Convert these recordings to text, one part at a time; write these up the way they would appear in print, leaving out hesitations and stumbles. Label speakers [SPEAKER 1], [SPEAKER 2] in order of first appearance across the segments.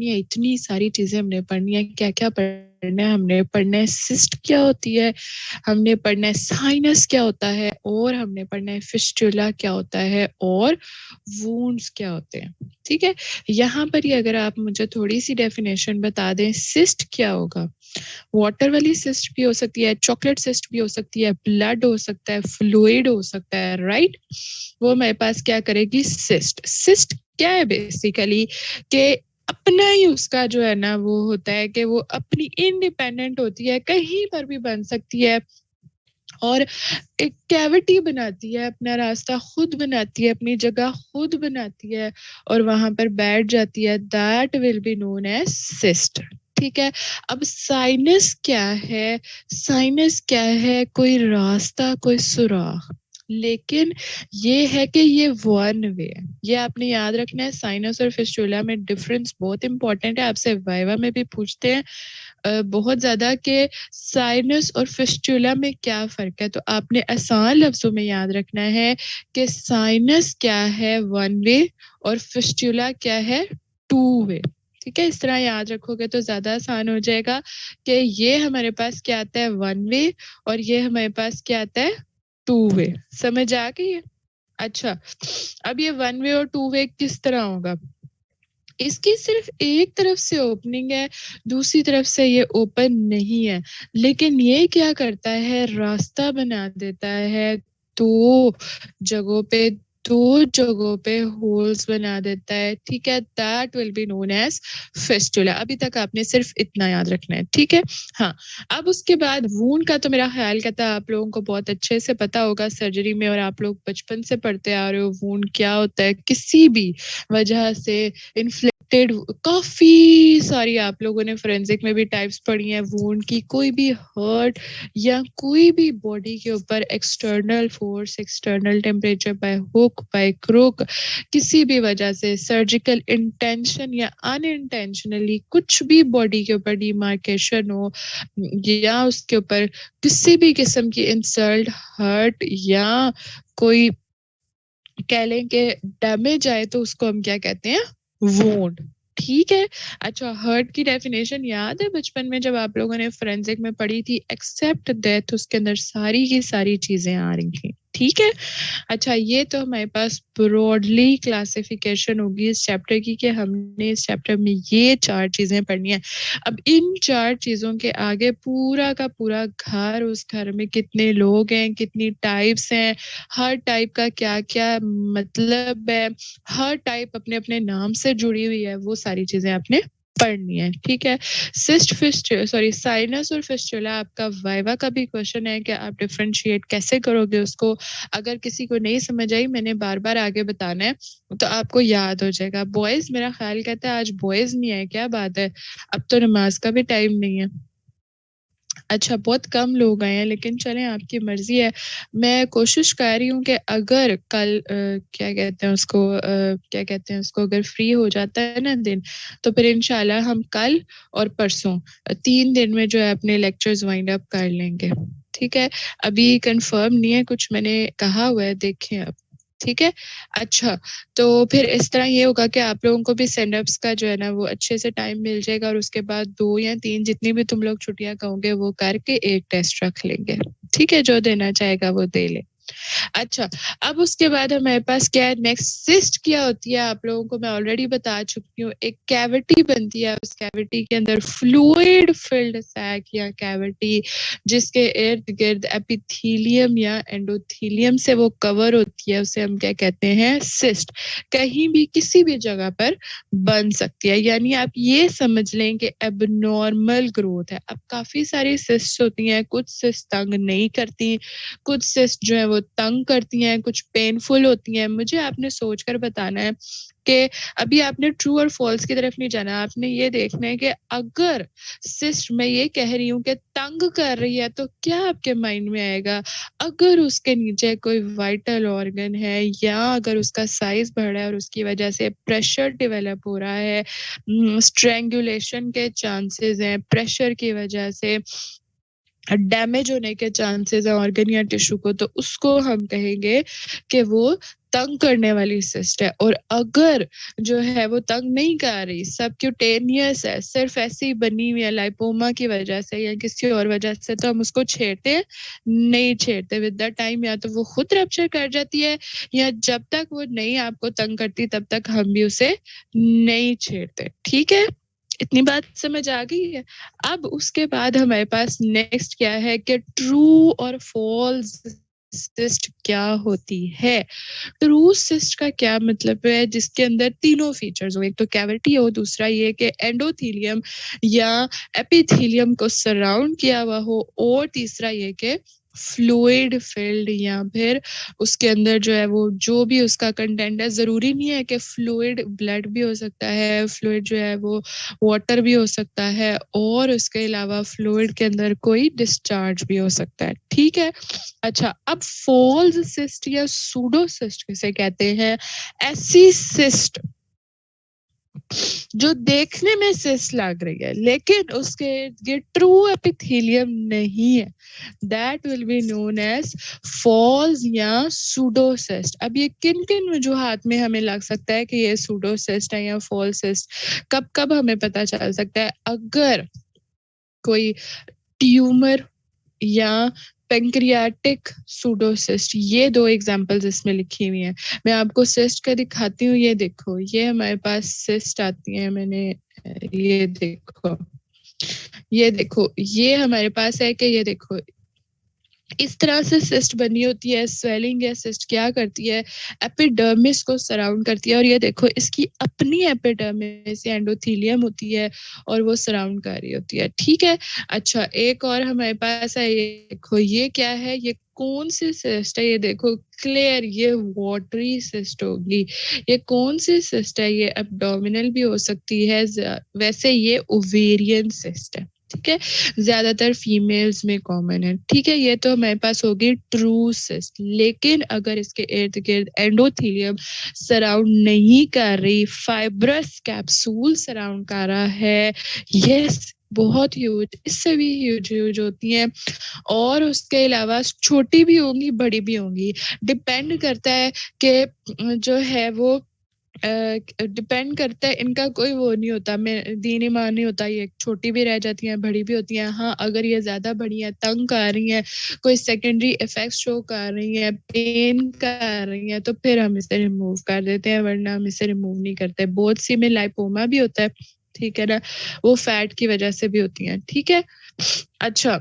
[SPEAKER 1] है, इतनी सारी चीज़ें हमने पढ़नी है, क्या-क्या पढ़ना है, हमने पढ़ना है सिस्ट क्या होती है, हमने पढ़ना है साइनस क्या होता है, और हमने पढ़ना है फिस्टुला क्या होता है, और वुंड्स क्या होते हैं, ठीक है? यहाँ पर ही अगर आप मुझे थोड़ी-सी डेफिनेशन बता दें, सिस्ट क्या होगा? वाटर वाली सिस्ट भी हो सकती है, चॉकलेट सिस्ट भी हो सकती है, ब्लड हो सकता है, फ्लूइड हो सकता है, राइट? वो हमारे पास क्या करेगी? सिस्ट। सिस्ट क्या है बेसिकली कि अपना ही उसका जो है ना वो होता है कि वो अपनी इंडिपेंडेंट होती है, कहीं पर भी बन सकती है और एक कैविटी बनाती है, अपना रास्ता खुद बनाती है, अपनी जगह खुद बनाती है और वहां पर बैठ जाती है। That will be known as cyst, ठीक है? अब साइनस क्या है? साइनस क्या है? कोई रास्ता, कोई सुराख, लेकिन ये है कि ये वन वे है। ये आपने याद रखना है, साइनस और फिस्टुला में डिफरेंस बहुत इंपॉर्टेंट है, आपसे वाइवा में भी पूछते हैं बहुत ज़्यादा कि साइनस और फिस्टुला में क्या फ़र्क है? तो आपने आसान लफ्ज़ों में याद रखना है कि साइनस क्या है? वन वे, और फिस्टुला क्या है? टू वे, ठीक है? इस तरह याद रखोगे तो ज़्यादा आसान हो जाएगा कि ये हमारे पास क्या आता है? वन वे, और ये हमारे पास क्या आता है? Two way. समझ आ गई है? अच्छा, अब ये वन वे और टू वे किस तरह होगा? इसकी सिर्फ एक तरफ से ओपनिंग है, दूसरी तरफ से ये ओपन नहीं है, लेकिन ये क्या करता है? रास्ता बना देता है, 2 जगहों पे 2 जगहों पे होल्स बना देता है, ठीक है? That will be known as fistula. अभी तक आपने सिर्फ इतना याद रखना है, ठीक है? हाँ, अब उसके बाद वूंड का तो मेरा ख़्याल कहता है आप लोगों को बहुत अच्छे से पता होगा सर्जरी में, और आप लोग बचपन से पढ़ते आ रहे हो वूंड क्या होता है। किसी भी वजह से इन्फ्लिक्टेड काफ़ी सारी आप लोगों ने फोरेंसिक में भी टाइप्स पढ़ी हैं वुंड की। कोई भी हर्ट या कोई भी बॉडी के ऊपर external force, external temperature, by hook by crook, किसी भी वजह से सर्जिकल इंटेंशन या अनइंटेंशनली कुछ भी बॉडी के ऊपर डिमार्केशन हो या उसके ऊपर किसी भी किस्म की इंसल्ट, हर्ट या कोई कह लें कि डैमेज आए तो उसको हम क्या कहते हैं? वुंड, ठीक है? अच्छा, हर्ट की डेफिनेशन याद है बचपन में जब आप लोगों ने फोरेंसिक में पढ़ी थी? एक्सेप्ट डेथ, उसके अंदर सारी की सारी चीजें आ रही थी, ठीक है? अच्छा, ये तो हमारे पास ब्रॉडली क्लासिफिकेशन होगी इस चैप्टर की कि हमने इस चैप्टर में ये 4 चीजें पढ़नी है। अब इन 4 चीजों के आगे पूरा का पूरा घर, उस घर में कितने लोग हैं, कितनी टाइप्स हैं, हर टाइप का क्या-क्या मतलब है, हर टाइप अपने-अपने नाम से जुड़ी हुई है, वो सारी चीज़ें आपने पढ़नी है, ठीक है? साइनस और फिस्टुला आपका वाइवा का भी क्वेश्चन है कि आप डिफरेंशिएट कैसे करोगे उसको? अगर किसी को नहीं समझ आई, मैंने बार-बार आगे बताना है, तो आपको याद हो जाएगा। बॉयज़ मेरा ख़्याल कहता है आज बॉयज़ नहीं आए, क्या बात है? अब तो नमाज़ का भी टाइम नहीं है। अच्छा, बहुत कम लोग आए हैं, लेकिन चलें आपकी मर्ज़ी है। मैं कोशिश कर रही हूँ कि अगर कल क्या कहते हैं उसको क्या कहते हैं उसको, अगर फ्री हो जाता है ना दिन, तो फिर इंशाल्लाह हम कल और परसों 3 दिन में जो है अपने लेक्चर्स वाइंड अप कर लेंगे, ठीक है? अभी कन्फर्म नहीं है, कुछ मैंने कहा हुआ है, देखें अब, ठीक है? अच्छा, तो फिर इस तरह ये होगा कि आप लोगों को भी सेंड अप्स का जो है ना वो अच्छे से टाइम मिल जाएगा, और उसके बाद 2 या 3 जितनी भी तुम लोग छुट्टियाँ कहोगे वो करके एक टेस्ट रख लेंगे, ठीक है? जो देना चाहेगा वो दे ले। अच्छा, अब उसके बाद हमारे पास क्या है नेक्स्ट? सिस्ट क्या होती है आप लोगों को मैं ऑलरेडी बता चुकी हूँ। एक कैविटी बनती है, उस कैविटी के अंदर फ्लूइड फिल्ड सैक या कैविटी, जिसके इर्द-गिर्द एपिथेलियम या एंडोथेलियम से वो कवर होती है, उसे हम क्या कहते हैं? सिस्ट। कहीं भी किसी भी जगह पर बन सकती है, यानी आप ये समझ लें कि एबनॉर्मल ग्रोथ है। अब काफ़ी सारी सिस्ट्स होती हैं, कुछ सिस्ट तंग नहीं करती, कुछ सिस्ट जो है वो तंग करती हैं, कुछ पेनफुल होती हैं। मुझे आपने सोचकर बताना है कि अभी आपने ट्रू और फॉल्स की तरफ नहीं जाना, आपने ये देखना है कि अगर सिस्ट मैं ये कह रही हूँ कि तंग कर रही है, तो क्या आपके माइंड में आएगा? अगर उसके नीचे कोई वाइटल ऑर्गन है, या अगर उसका साइज़ बढ़ रहा है और उसकी वजह से प्रेशर डेवलप हो रहा है, स्ट्रैंगुलेशन के चांसेस हैं प्रेशर की वजह से, डैमेज होने के चांसेस है ऑर्गन या टिश्यू को, तो उसको हम कहेंगे कि वो तंग करने वाली सिस्ट है। और अगर जो है वो तंग नहीं कर रही, सबक्यूटेनियस है, सिर्फ ऐसी बनी हुई है लाइपोमा की वजह से या किसी और वजह से, तो हम उसको छेड़ते नहीं छेड़ते। विद द टाइम या तो वो खुद रप्चर कर जाती है, या जब तक वो नहीं आपको तंग करती तब तक हम भी उसे नहीं छेड़ते। ठीक है, इतनी बात समझ आ गई है। अब उसके बाद हमारे पास नेक्स्ट क्या है कि ट्रू और फॉल्स सिस्ट क्या होती है। ट्रू सिस्ट का क्या मतलब है, जिसके अंदर तीनों फीचर्स हो, एक तो कैविटी हो, दूसरा ये कि एंडोथीलियम या एपिथीलियम को सराउंड किया हुआ हो, और तीसरा ये कि फ्लूइड फिल्ड, या फिर उसके अंदर जो है वो जो भी उसका कंटेंट है, जरूरी नहीं है कि फ्लूइड ब्लड भी हो सकता है, फ्लूइड जो है वो वाटर भी हो सकता है, और उसके अलावा फ्लूइड के अंदर कोई डिस्चार्ज भी हो सकता है। ठीक है, अच्छा, अब फॉल्स सिस्ट या सूडो सिस्ट किसे कहते हैं? ऐसी सिस्ट जो देखने में सिस्ट लग रही है लेकिन उसके ये ट्रू एपिथेलियम नहीं है, that will be known as false या सूडोसिस्ट। अब ये किन किन वजूहात में हमें लग सकता है कि ये सूडोसिस्ट है या फॉल्स सिस्ट? कब कब हमें पता चल सकता है? अगर कोई ट्यूमर या पेंक्रियाटिक सूडोसिस्ट, ये दो एग्जांपल्स इसमें लिखी हुई हैं। मैं आपको सिस्ट का दिखाती हूँ, ये देखो, ये हमारे पास सिस्ट आती है, मैंने ये देखो, ये देखो, ये हमारे पास है कि ये देखो, इस तरह से सिस्ट बनी होती है। स्वेलिंग या सिस्ट क्या करती है, एपिडर्मिस को सराउंड करती है, और ये देखो इसकी अपनी एपिडर्मिस या एंडोथीलियम होती है और वो सराउंड कर रही होती है। ठीक है, अच्छा, एक और हमारे पास है, ये देखो, ये क्या है, ये कौन सी सिस्ट है, ये देखो क्लियर, ये वाटरी सिस्ट होगी। ये कौन सी सिस्ट है? ये एब्डोमिनल भी हो सकती है, वैसे ये ओवेरियन सिस्ट है। ठीक है, ज्यादातर फीमेल्स में कॉमन है। ठीक है, ये तो हमारे पास होगी ट्रू सिस्ट। लेकिन अगर इसके इर्द गिर्द एंडोथीलियम सराउंड नहीं कर रही, फाइब्रस कैप्सूल सराउंड कर रहा है, यस, बहुत ह्यूज, इससे भी ह्यूज ह्यूज होती हैं, और उसके अलावा छोटी भी होंगी, बड़ी भी होंगी, डिपेंड करता है कि जो है वो डिपेंड करता है, इनका कोई वो नहीं होता, मैं दीन ईमान नहीं होता, ये छोटी भी रह जाती हैं, बड़ी भी होती हैं। हाँ, अगर ये ज्यादा बड़ी हैं, तंग कर रही हैं, कोई सेकेंडरी इफेक्ट शो कर रही हैं, पेन कर रही हैं, तो फिर हम इसे रिमूव कर देते हैं, वरना हम इसे रिमूव नहीं करते। बहुत सी में लाइपोमा भी होता है, ठीक है ना, वो फैट की वजह से भी होती हैं। ठीक है, अच्छा,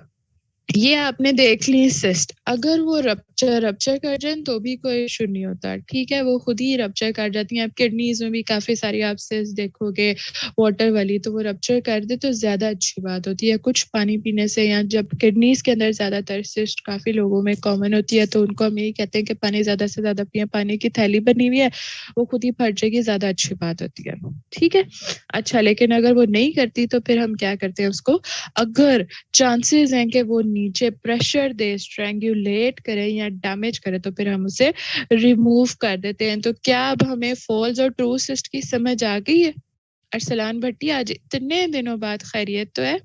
[SPEAKER 1] ये आपने देख ली सिस्ट। अगर वो रप्चर कर जाए तो भी कोई इशू नहीं होता। ठीक है, वो खुद ही रप्चर कर जाती हैं। आप किडनीज में भी काफी सारी आप सिस्ट देखोगे वाटर वाली, तो वो रप्चर कर दे तो ज्यादा अच्छी बात होती है। कुछ पानी पीने से, या जब किडनीज के अंदर ज्यादातर सिस्ट काफी लोगों में कॉमन होती है, तो उनको हम यही कहते हैं कि पानी ज्यादा से ज्यादा पिए, पानी की थैली बनी हुई है, वो खुद ही फट जाएगी, ज्यादा अच्छी बात होती है। ठीक है, अच्छा, लेकिन अगर वो नहीं करती तो फिर हम क्या करते हैं उसको, अगर चांसेस हैं कि वो नीचे प्रेशर दे, स्ट्रैंगुलेट करे या डैमेज करे, तो फिर हम उसे रिमूव कर देते हैं। तो क्या अब हमें फॉल्स और ट्रू सिस्ट की समझ आ गई है? अरसलान भट्टी, आज इतने दिनों बाद खैरियत तो है?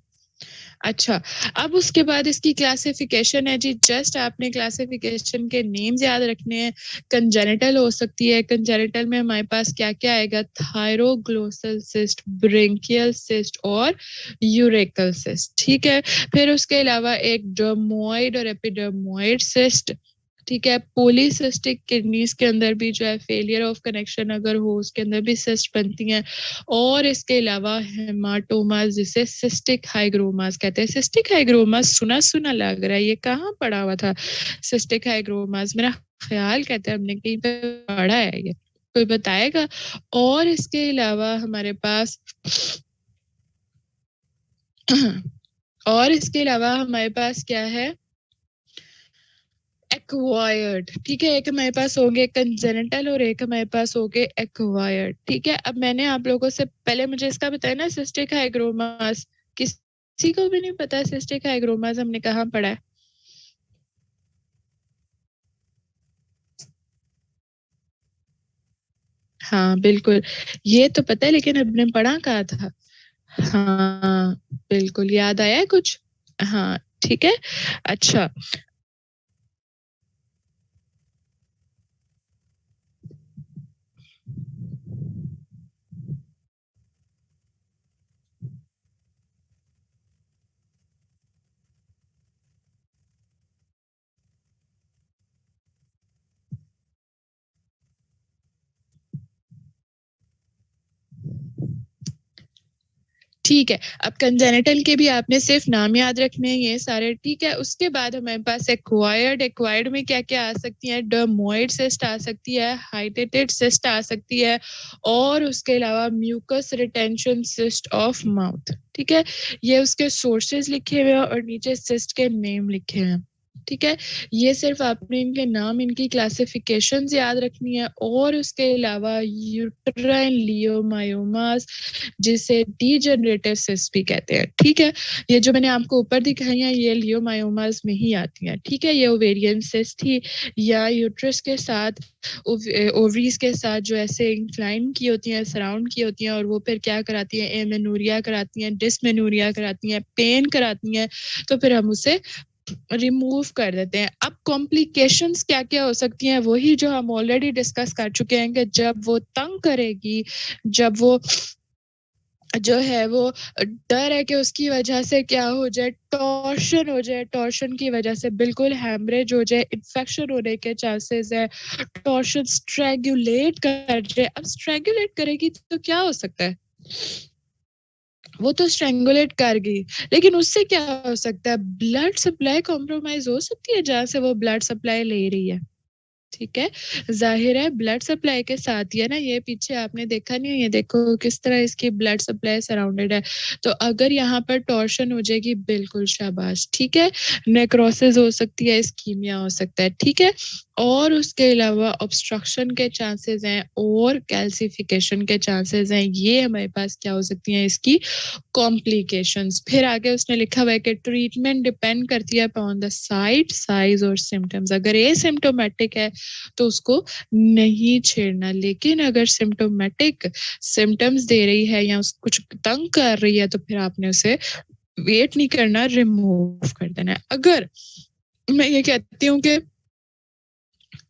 [SPEAKER 1] अच्छा, अब उसके बाद इसकी क्लासिफिकेशन है जी। जस्ट आपने क्लासिफिकेशन के नेम्स याद रखने हैं। कंजेनिटल हो सकती है, कंजेनिटल में हमारे पास क्या क्या आएगा, थायरोग्लोसल सिस्ट, ब्रेंकियल सिस्ट और यूरेकल सिस्ट। ठीक है, फिर उसके अलावा एक डर्मोइड और एपिडर्मोइड सिस्ट। ठीक है, पॉलीसिस्टिक किडनीज के अंदर भी जो है फेलियर ऑफ कनेक्शन अगर हो, उसके अंदर भी सिस्ट बनती हैं। और इसके अलावा हेमाटोमास, जिसे सिस्टिक हाइग्रोमास कहते हैं। सिस्टिक हाइग्रोमास सुना सुना लग रहा है, ये कहाँ पढ़ा हुआ था सिस्टिक हाइग्रोमास? मेरा ख्याल कहता है हमने कहीं पे पढ़ा है, ये कोई बताएगा? और इसके अलावा हमारे पास और इसके अलावा हमारे पास क्या है, एक्वायर्ड। ठीक है, एक हमारे पास होंगे कंजेनिटल और एक हमारे पास होंगे एक्वायर्ड। ठीक है, अब मैंने आप लोगों से पहले मुझे इसका बताया ना, सिस्टिक हाइग्रोमास, किसी को भी नहीं पता सिस्टिक हाइग्रोमास हमने कहाँ पढ़ा है? हाँ बिल्कुल, ये तो पता है, लेकिन हमने पढ़ा कहाँ था? हाँ बिल्कुल, याद आया है कुछ? हाँ, ठीक है? अच्छा, ठीक है। अब कंजेनिटल के भी आपने सिर्फ नाम याद रखने हैं ये सारे, ठीक है? उसके बाद हमारे पास एक्वायर्ड, एक्वायर्ड में क्या-क्या आ सकती है? डर्मोइड सिस्ट आ सकती है, हाइडेटेड सिस्ट आ सकती है और उसके अलावा mucus retention cyst of mouth, ठीक है? ये उसके सोर्सेज़ लिखे हुए हैं और नीचे सिस्ट के नेम लिखे हैं, ठीक है? ये सिर्फ आपने इनके नाम, इनकी क्लासिफिकेशंस याद रखनी है और उसके अलावा यूट्राइन लियोमायोमास जिसे डीजेनरेटिव सिस्ट भी कहते हैं, ठीक है? ये जो मैंने आपको ऊपर दिखाई हैं, ये लियोमायोमास में ही आती हैं, ठीक है? ये ओवेरियन सिस्ट थी या यूट्रस के साथ ओवरीज के साथ जो ऐसे इंक्लाइन की होती हैं, सराउंड की होती हैं और वो फिर क्या कराती हैं, एमेनोरिया कराती हैं, डिस्मेनोरिया कराती हैं, पेन कराती हैं, तो फिर हम उसे रिमूव कर देते हैं। अब कॉम्प्लिकेशंस क्या-क्या हो सकती हैं, वही जो हम ऑलरेडी डिस्कस कर चुके हैं कि जब वो तंग करेगी, जब वो जो है वो डर है कि उसकी वजह से क्या हो जाए, टॉर्शन हो जाए, टॉर्शन की वजह से बिल्कुल हैमरेज हो जाए, इन्फेक्शन होने के चांसेस है, टॉर्शन स्ट्रैंगुलेट कर जाए। अब स्ट्रैंगुलेट करेगी तो क्या हो सकता है? वो तो स्ट्रैंगुलेट कर गई, लेकिन उससे क्या हो सकता है? ब्लड सप्लाई कॉम्प्रोमाइज़ हो सकती है जहाँ से वो ब्लड सप्लाई ले रही है। ठीक है, ज़ाहिर है ब्लड सप्लाई के साथ ये ना ये पीछे आपने देखा नहीं है, ये देखो किस तरह इसकी ब्लड सप्लाई सराउंडेड है। तो अगर यहाँ पर टॉर्शन हो जाएगी बिल्कुल शाबाश, ठीक है? नेक्रोसिस हो सकती है, इस्कीमिया हो सकता है, ठीक है? और उसके अलावा ऑब्स्ट्रक्शन के चांसेस हैं और कैल्सिफिकेशन के चांसेस हैं। ये हमारे पास क्या हो सकती हैं इसकी कॉम्प्लिकेशंस। फिर आगे उसने लिखा हुआ है कि ट्रीटमेंट डिपेंड करती है अपॉन द साइट, साइज़ और सिम्पटम्स। अगर एसिम्प्टोमेटिक है तो उसको नहीं छेड़ना, लेकिन अगर सिम्प्टोमेटिक सिम्पटम्स दे रही है या उस कुछ तंग कर रही है तो फिर आपने उसे वेट नहीं करना, रिमूव कर देना है। अगर मैं ये कहती हूँ कि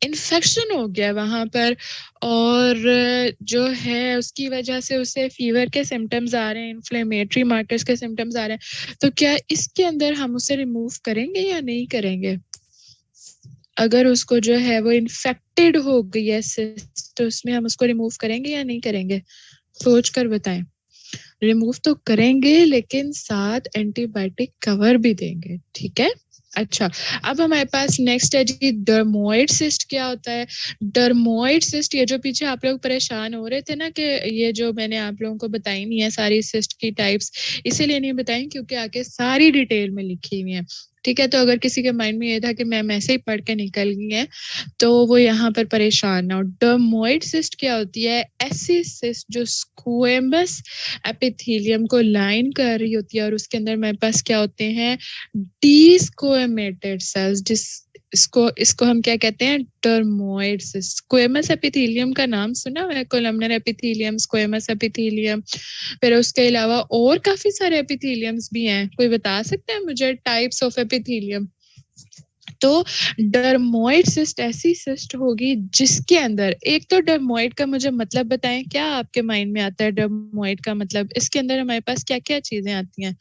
[SPEAKER 1] इन्फेक्शन हो गया वहाँ पर और जो है उसकी वजह से उसे फीवर के सिम्पटम्स आ रहे हैं, इन्फ्लेमेटरी मार्कर्स के सिम्पटम्स आ रहे हैं, तो क्या इसके अंदर हम उसे रिमूव करेंगे या नहीं करेंगे? अगर उसको जो है वो इन्फेक्टेड हो गई है सिस्ट, तो उसमें हम उसको रिमूव करेंगे या नहीं करेंगे? सोच कर बताएँ। रिमूव तो करेंगे लेकिन साथ एंटीबायोटिक कवर भी देंगे, ठीक है? अच्छा, अब हमारे पास नेक्स्ट है जी डर्मोइड सिस्ट क्या होता है? डर्मोइड सिस्ट ये जो पीछे आप लोग परेशान हो रहे थे ना कि ये जो मैंने आप लोगों को बताई नहीं है सारी सिस्ट की टाइप्स, इसीलिए नहीं बताई क्योंकि आगे सारी डिटेल में लिखी हुई हैं। ठीक है? तो अगर किसी के माइंड में ये था कि मैम ऐसे ही पढ़ के निकल गई हैं, तो वो यहाँ पर परेशान ना हो। डर्मोइड सिस्ट क्या होती है? ऐसी सिस्ट जो स्क्वेमस एपिथेलियम को लाइन कर रही होती है और उसके अंदर हमारे पास क्या होते हैं? डीस्क्वेमेटेड सेल्स जिस इसको इसको हम क्या कहते हैं? Dermoid cyst. स्क्वेमस एपिथेलियम का नाम सुना हुआ है? कोलमनर एपिथेलियम, स्क्वेमस एपिथेलियम, फिर उसके अलावा और काफ़ी सारे एपिथेलियम्स भी हैं। कोई बता सकता है मुझे टाइप्स ऑफ एपिथेलियम? तो डर्मोइड सिस्ट ऐसी सिस्ट होगी जिसके अंदर एक तो डर्मोइड का मुझे मतलब बताएं, क्या आपके माइंड में आता है डर्मोइड का मतलब? इसके अंदर हमारे पास क्या-क्या चीज़ें आती हैं?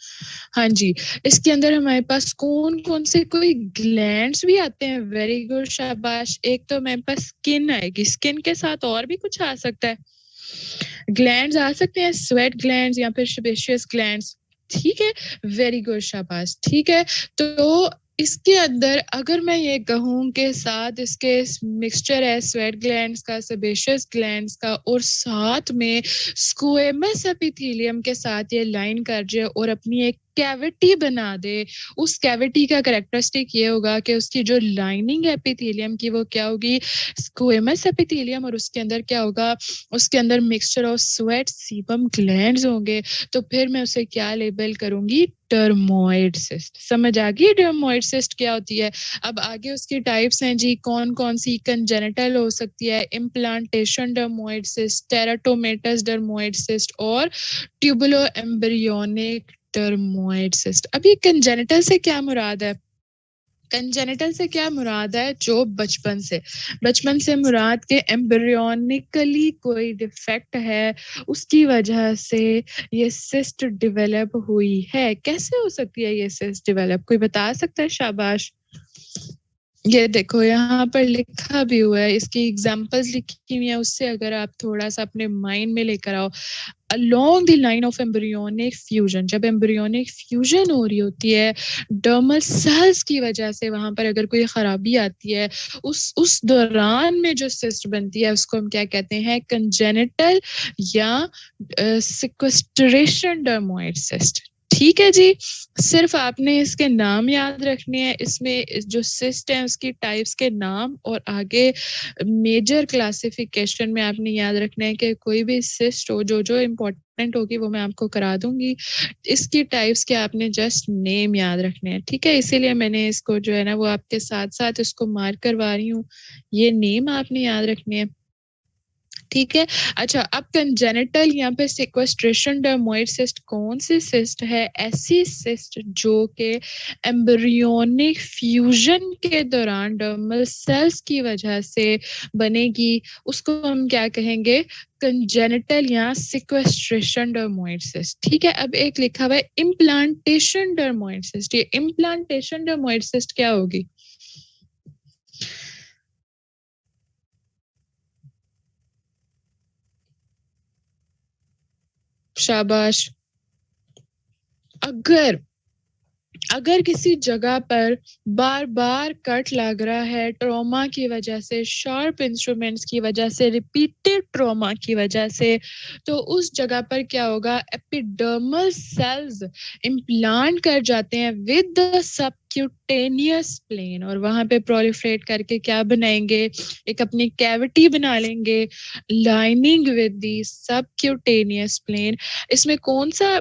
[SPEAKER 1] हाँ जी, इसके अंदर हमारे पास कौन-कौन से कोई ग्लैंड्स भी आते हैं, वेरी गुड शाबाश। एक तो हमारे पास स्किन आएगी, स्किन के साथ और भी कुछ आ सकता है। ग्लैंड्स आ सकते हैं, स्वेट ग्लैंड्स या फिर सेबेशियस ग्लैंड्स, ठीक है? वेरी गुड शाबाश, ठीक है? तो इसके अंदर अगर मैं ये कहूँ कि साथ इसके मिक्सचर है स्वेट ग्लैंड्स का, सेबेशियस ग्लैंड्स का और साथ में स्क्वेमस एपिथेलियम के साथ ये लाइन कर जाए और अपनी एक कैविटी बना दे, उस कैविटी का कैरेक्टरिस्टिक ये होगा कि उसकी जो लाइनिंग है एपिथेलियम की वो क्या होगी? स्क्वेमस एपिथेलियम और उसके अंदर क्या होगा? उसके अंदर mixture of sweat sebum glands होंगे, तो फिर मैं उसे क्या लेबल करूँगी? Dermoid cyst. समझ आ गई डर्मोइड सिस्ट क्या होती है? अब आगे उसकी टाइप्स हैं जी, कौन-कौन सी कंजेनिटल हो सकती है, implantation dermoid cyst, teratomatous dermoid cyst और ट्यूबुलो एम्ब्रियोनिक डर्मोइड सिस्ट। अब ये कंजेनिटल से क्या मुराद है? कंजेनिटल से क्या मुराद है? जो बचपन से मुराद के एम्ब्रियोनिकली कोई डिफेक्ट है, उसकी वजह से ये सिस्ट डेवलप हुई है। कैसे हो सकती है ये सिस्ट डेवलप? कोई बता सकता है? शाबाश। ये देखो यहाँ पर लिखा भी हुआ है, इसकी एग्जांपल्स लिखी हुई है, उससे अगर आप थोड़ा सा अपने माइंड में लेकर आओ। along the line of embryonic fusion, जब embryonic fusion हो रही होती है डर्मल सेल्स की वजह से, वहां पर अगर कोई खराबी आती है, उस दौरान में जो सिस्ट बनती है उसको हम क्या कहते हैं? कंजेनिटल या सिक्वेस्ट्रेशन डर्मोइड सिस्ट। ठीक है जी, सिर्फ आपने इसके नाम याद रखने हैं। इसमें जो सिस्ट है उसकी टाइप्स के नाम, और आगे मेजर क्लासिफिकेशन में आपने याद रखना है कि कोई भी सिस्ट हो जो जो इम्पोर्टेंट होगी वो मैं आपको करा दूंगी। इसकी टाइप्स के आपने जस्ट नेम याद रखने हैं, ठीक है? इसीलिए मैंने इसको जो है ना वो आपके साथ साथ इसको मार्क करवा रही हूँ। ये नेम आपने याद रखने हैं, ठीक है? अच्छा, अब कंजेनिटल यहाँ पे सिक्वेस्ट्रेशन डर्मोइड सिस्ट कौन सी सिस्ट है? ऐसी सिस्ट जो कि एम्ब्रियोनिक फ्यूजन के दौरान डर्मल सेल्स की वजह से बनेगी, उसको हम क्या कहेंगे? कंजेनिटल या सिक्वेस्ट्रेशन डर्मोइड सिस्ट, ठीक है? अब एक लिखा हुआ है इम्प्लांटेशन डर्मोइड सिस्ट। ये इम्प्लांटेशन डर्मोइड सिस्ट क्या होगी? शाबाश। अगर अगर किसी जगह पर बार बार कट लग रहा है ट्रॉमा की वजह से, शार्प इंस्ट्रूमेंट्स की वजह से, रिपीटेड ट्रॉमा की वजह से, तो उस जगह पर क्या होगा? एपिडर्मल सेल्स इम्प्लांट कर जाते हैं विद द सबक्यूटेनियस प्लेन, और वहां पे प्रोलिफरेट करके क्या बनाएंगे? एक अपनी कैविटी बना लेंगे lining with the subcutaneous plane. इसमें कौन सा,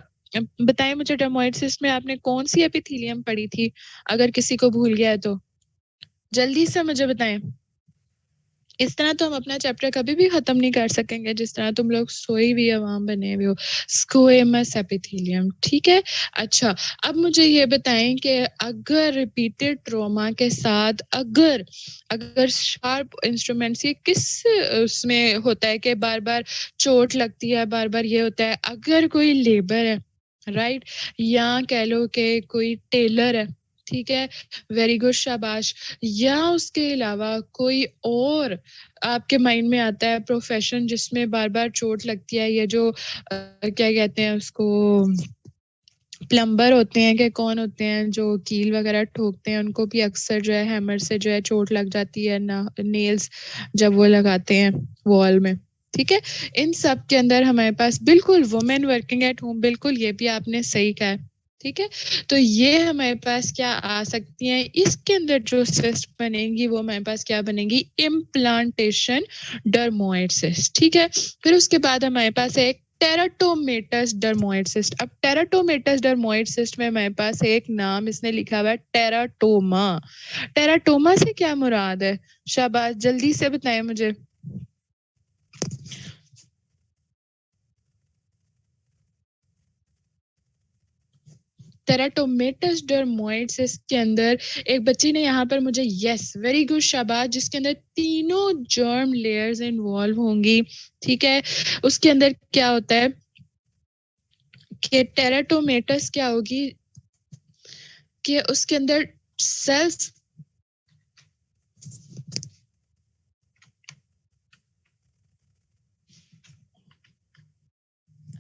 [SPEAKER 1] बताएं मुझे, डर्मोइड सिस्ट में आपने कौन सी एपिथेलियम पढ़ी थी? अगर किसी को भूल गया है तो जल्दी से मुझे बताएं। इस तरह तो हम अपना चैप्टर कभी भी खत्म नहीं कर सकेंगे जिस तरह तुम लोग सोई हुई अवाम बने हुए हो। स्क्वेमस एपिथेलियम, ठीक है? अच्छा, अब मुझे ये बताएं कि अगर रिपीटेड ट्रॉमा के साथ अगर अगर शार्प इंस्ट्रूमेंट्स, ये किस उसमें होता है कि बार बार चोट लगती है, बार बार ये होता है? अगर कोई लेबर है, राइट, या कह लो कि कोई टेलर है, ठीक है? वेरी गुड, शाबाश। या उसके अलावा कोई और आपके माइंड में आता है प्रोफेशन जिसमें बार बार चोट लगती है? ये जो क्या कहते हैं उसको, प्लम्बर होते हैं कि कौन होते हैं जो कील वगैरह ठोकते हैं, उनको भी अक्सर जो है हैमर से जो है चोट लग जाती है ना, नेल्स जब वो लगाते हैं वॉल में, ठीक है? इन सब के अंदर हमारे पास बिल्कुल वुमेन वर्किंग एट होम, बिल्कुल ये भी आपने सही कहा है, ठीक है? तो ये हमारे पास क्या आ सकती हैं? इसके अंदर जो सिस्ट बनेंगी वो हमारे पास क्या बनेंगी? इम्प्लांटेशन डर्मोइड सिस्ट, ठीक है? फिर उसके बाद हमारे पास है टेराटोमेटस डर्मोइड सिस्ट। अब टेराटोमेटस डर्मोइड सिस्ट में हमारे पास एक नाम इसने लिखा हुआ है टेराटोमा। टेराटोमा से क्या मुराद है? शाबाश, जल्दी से बताएं मुझे। टेराटोमेटस डर्मोइड सिस्ट के अंदर एक बच्ची ने यहाँ पर मुझे, यस, वेरी गुड, शाबाश, जिसके अंदर तीनों जर्म लेयर्स इन्वॉल्व होंगी, ठीक है? उसके अंदर क्या होता है कि टेराटोमेटस क्या होगी कि उसके अंदर सेल्स,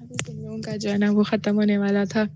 [SPEAKER 1] अभी तुम लोगों का जो है ना वो खत्म होने वाला था,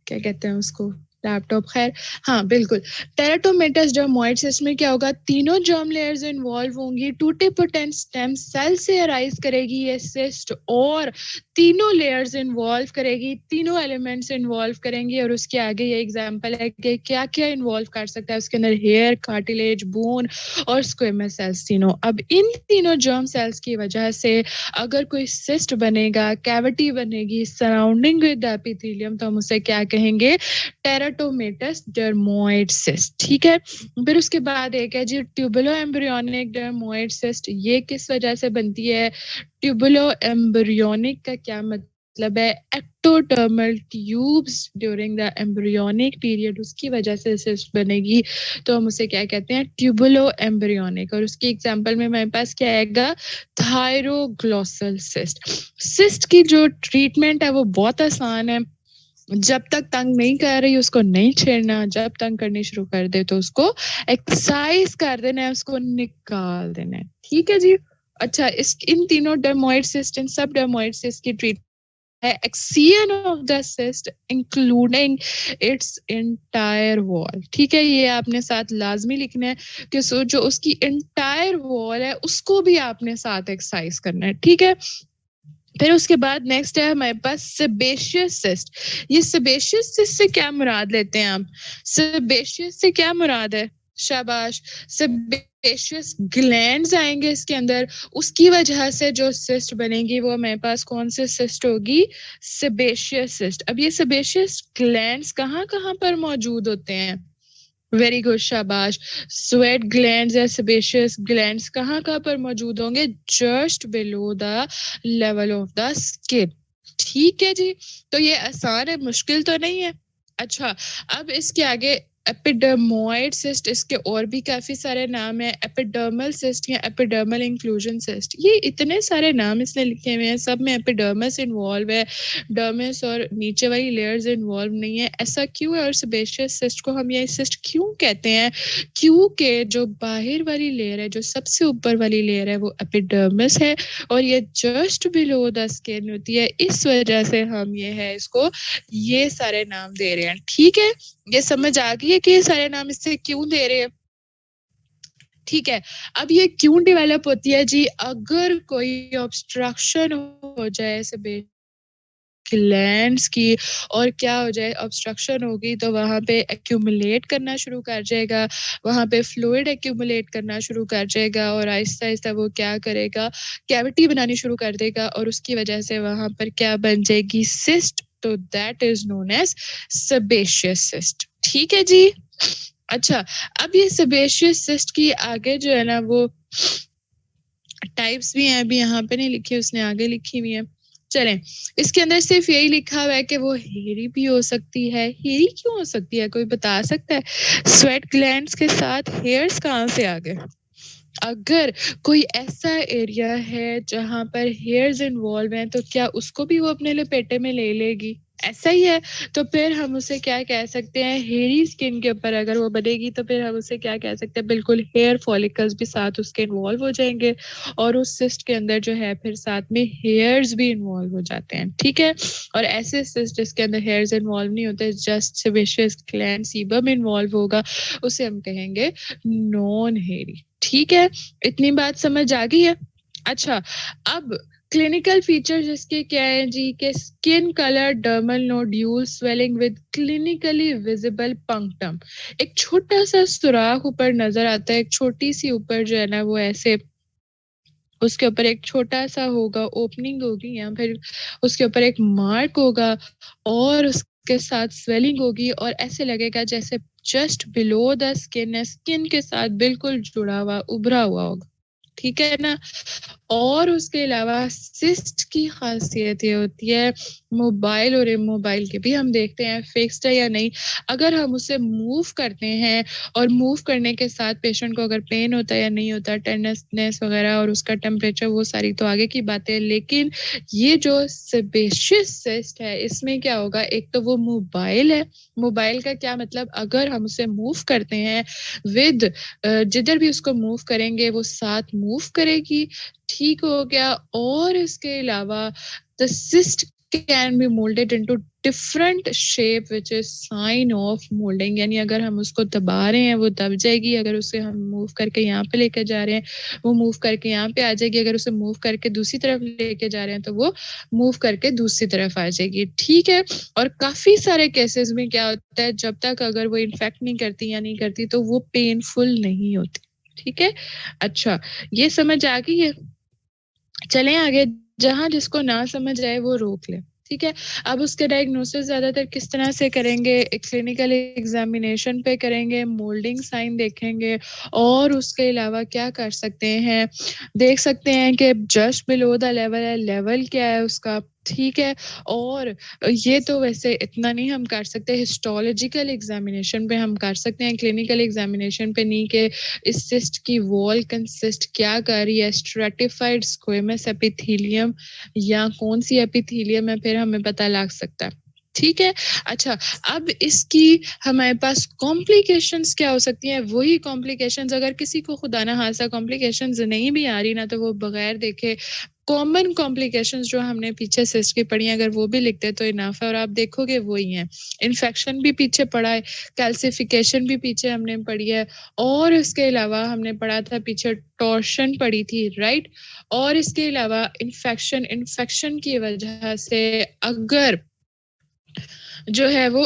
[SPEAKER 1] क्या कहते हैं उसको, लैपटॉप, खैर, हाँ बिल्कुल। टेराटोमेटस डर्मोइड सिस्ट में क्या होगा? तीनों जर्म लेयर्स इन्वॉल्व होंगी, टूटिपोटेंट स्टेम सेल से अराइज करेगी ये सिस्ट, और तीनों लेयर्स इन्वॉल्व करेगी, तीनों एलिमेंट्स इन्वॉल्व करेंगी, और उसके आगे ये एग्जांपल है कि क्या क्या इन्वॉल्व कर सकता है उसके अंदर? हेयर, कार्टिलेज, बोन और स्क्वेमस सेल्स, तीनों। अब इन तीनों जर्म सेल्स की वजह से अगर कोई सिस्ट बनेगा, कैविटी बनेगी सराउंडिंग विद एपिथेलियम, तो हम उसे क्या कहेंगे? टेराटोमेटस डर्मोइड सिस्ट, ठीक है? फिर उसके बाद एक है जी ट्यूबुलो एम्ब्रियोनिक डर्मोइड सिस्ट। ये किस वजह से बनती है? ट्यूबुलो एम्ब्रियोनिक का क्या मतलब मतलब है ectodermal tubes during the embryonic period, उसकी वजह से सिस्ट बनेगी, तो हम उसे क्या कहते हैं, ट्यूबुलो एम्ब्रियोनिक। और उसकी एग्जांपल में हमारे पास क्या आएगा, थायरोग्लोसल सिस्ट। सिस्ट की जो ट्रीटमेंट है वो बहुत आसान है, जब तक तंग नहीं कर रही उसको नहीं छेड़ना, जब तंग करनी शुरू कर दे तो उसको एक्सरसाइज कर देना है, उसको निकाल देना है। ठीक है जी। अच्छा, इस इन तीनों डर्मोइड सिस्ट, इन सब डर्मोइड सिस्ट की ट्रीटमेंट है excision of the cyst including its entire wall. ठीक है, ये आपने साथ लाजमी लिखना है कि जो उसकी एंटायर वॉल है उसको भी आपने साथ एक्सरसाइज करना है। ठीक है, फिर उसके बाद नेक्स्ट है हमारे पास सेबेशियस सिस्ट। ये सेबेशियस सिस्ट से क्या मुराद लेते हैं आप, सेबेशियस से क्या मुराद है, शाबाश, सेबेशियस ग्लैंड्स आएंगे इसके अंदर, उसकी वजह से जो सिस्ट बनेगी वो हमारे पास कौन सी सिस्ट होगी, सेबेशियस सिस्ट। अब ये सेबेशियस ग्लैंड्स कहाँ कहाँ पर मौजूद होते हैं, वेरी गुड, शाबाश, स्वेट ग्लैंड्स या सेबेशियस ग्लैंड्स कहाँ कहाँ पर मौजूद होंगे, just below the level of the skin. ठीक है जी, तो ये आसान है, मुश्किल तो नहीं है। अच्छा, अब इसके आगे एपिडर्मोइड सिस्ट, इसके और भी काफी सारे नाम है, एपिडर्मल सिस्ट या एपिडर्मल इंक्लूजन सिस्ट, ये इतने सारे नाम इसने लिखे हुए हैं, सब में एपिडर्मस इन्वॉल्व है, डर्मिस और नीचे वाली लेयर्स इन्वॉल्व नहीं है। ऐसा क्यों है, और सेबेशियस सिस्ट को हम ये सिस्ट क्यों कहते हैं, क्योंकि जो बाहर वाली लेयर है, जो सबसे ऊपर वाली लेयर है वो एपिडर्मिस है और ये जस्ट बिलो द स्किन होती है, इस वजह से हम ये है इसको ये सारे नाम दे रहे हैं। ठीक है, ये समझ आ गई है कि ये सारे नाम इससे क्यों दे रहे हैं। ठीक है, अब ये क्यों डेवलप होती है जी, अगर कोई ऑब्स्ट्रक्शन हो जाए ग्लैंड्स की, और क्या हो जाए, ऑब्स्ट्रक्शन होगी तो वहां पे एक्यूमुलेट करना शुरू कर जाएगा, वहां पे फ्लूइड एक्यूमुलेट करना शुरू कर जाएगा और आहिस्ता आहिस्ता वो क्या करेगा, कैविटी बनानी शुरू कर देगा और उसकी वजह से वहां पर क्या बन जाएगी, सिस्ट, तो that is known as sebaceous cyst. ठीक है जी। अच्छा, अब ये सेबेशियस सिस्ट की आगे जो है ना वो टाइप्स भी हैं, अभी यहाँ पे नहीं लिखी, उसने आगे लिखी हुई है। चलें, इसके अंदर सिर्फ यही लिखा हुआ है कि वो हेरी भी हो सकती है। हेरी क्यों हो सकती है, कोई बता सकता है, स्वेट ग्लैंड्स के साथ हेयर्स कहाँ से आ गए, अगर कोई ऐसा एरिया है जहां पर हेयर्स इन्वॉल्व हैं तो क्या उसको भी वो अपने लपेटे में ले लेगी, ऐसा ही है, तो फिर हम उसे क्या कह सकते हैं, हेयरी स्किन के ऊपर अगर वो बनेगी तो फिर हम उसे क्या कह सकते हैं, बिल्कुल हेयर फॉलिकल्स भी साथ उसके इन्वॉल्व हो जाएंगे और उस सिस्ट के अंदर जो है फिर साथ में हेयर्स भी इन्वॉल्व हो जाते हैं। ठीक है, और ऐसे सिस्ट जिसके अंदर हेयर्स इन्वॉल्व नहीं होते, just sebaceous gland sebum involve होगा, उसे हम कहेंगे नॉन हेयरी। ठीक है, इतनी बात समझ आ गई है। अच्छा, अब क्लिनिकल फीचर्स इसके क्या है जी, के skin colour, dermal nodule, swelling with clinically visible punctum, एक छोटा सा सुराख ऊपर नजर आता है, एक छोटी सी ऊपर जो है ना वो ऐसे उसके ऊपर एक छोटा सा होगा, ओपनिंग होगी, या फिर उसके ऊपर एक मार्क होगा और उसके साथ स्वेलिंग होगी और ऐसे लगेगा जैसे जस्ट बिलो द स्किन है, स्किन के साथ बिल्कुल जुड़ा हुआ, उभरा हुआ होगा। ठीक है ना, और उसके अलावा सिस्ट की खासियत ये होती है, मोबाइल और इमोबाइल के भी हम देखते हैं फिक्स्ड है या नहीं, अगर हम उसे मूव करते हैं और मूव करने के साथ पेशेंट को अगर पेन होता है या नहीं होता, टेंडरनेस वगैरह और उसका टेम्परेचर, वो सारी तो आगे की बात है, लेकिन ये जो सेबेशियस सिस्ट है इसमें क्या होगा, एक तो वो मोबाइल है, मोबाइल का क्या मतलब, अगर हम उसे मूव करते हैं विद जिधर भी उसको मूव करेंगे वो साथ मूव करेगी। ठीक हो गया, और इसके अलावा the cyst can be moulded into different shape which is sine of moulding, यानी अगर हम उसको दबा रहे हैं वो दब जाएगी, अगर उसे हम मूव करके यहाँ पे लेके जा रहे हैं वो मूव करके यहाँ पे आ जाएगी, अगर उसे मूव करके दूसरी तरफ लेके जा रहे हैं तो वो मूव करके दूसरी तरफ आ जाएगी। ठीक है, और काफी सारे केसेस में क्या होता है, जब तक अगर वो इन्फेक्ट नहीं करती या नहीं करती तो वो पेनफुल नहीं होती। ठीक है, अच्छा, ये समझ आ गई है। चलें आगे, जहां जिसको ना समझ आए वो रोक ले। ठीक है, अब उसके डायग्नोसिस ज्यादातर किस तरह से करेंगे, क्लिनिकल एग्जामिनेशन पे करेंगे, मोल्डिंग साइन देखेंगे और उसके अलावा क्या कर सकते हैं, देख सकते हैं कि जस्ट बिलो द लेवल है, लेवल क्या है उसका, ठीक है। और ये तो वैसे इतना नहीं हम कर सकते, हिस्टोलॉजिकल एग्जामिनेशन पे हम कर सकते हैं, क्लिनिकल एग्जामिनेशन पे नहीं, कि इस सिस्ट की वॉल कंसिस्ट क्या कर रही है, स्ट्रेटिफाइड स्क्वेमस एपिथेलियम या कौन सी एपिथेलियम है, फिर हमें पता लग सकता है। ठीक है। अच्छा, अब इसकी हमारे पास कॉम्प्लिकेशंस क्या हो सकती हैं? वही कॉम्प्लिकेशंस, अगर किसी को खुदा ना खासा कॉम्प्लिकेशंस नहीं भी आ रही ना, तो वो बगैर देखे कॉमन कॉम्प्लिकेशंस जो हमने पीछे सिस्ट की पढ़ी हैं, अगर वो भी लिखते तो इनफ है, और आप देखोगे वही हैं। इन्फेक्शन भी पीछे पढ़ा है, कैल्सिफिकेशन भी पीछे हमने पढ़ी है, और इसके अलावा हमने पढ़ा था पीछे टॉर्शन पढ़ी थी, राइट। और इसके अलावा इन्फेक्शन की वजह से अगर जो है वो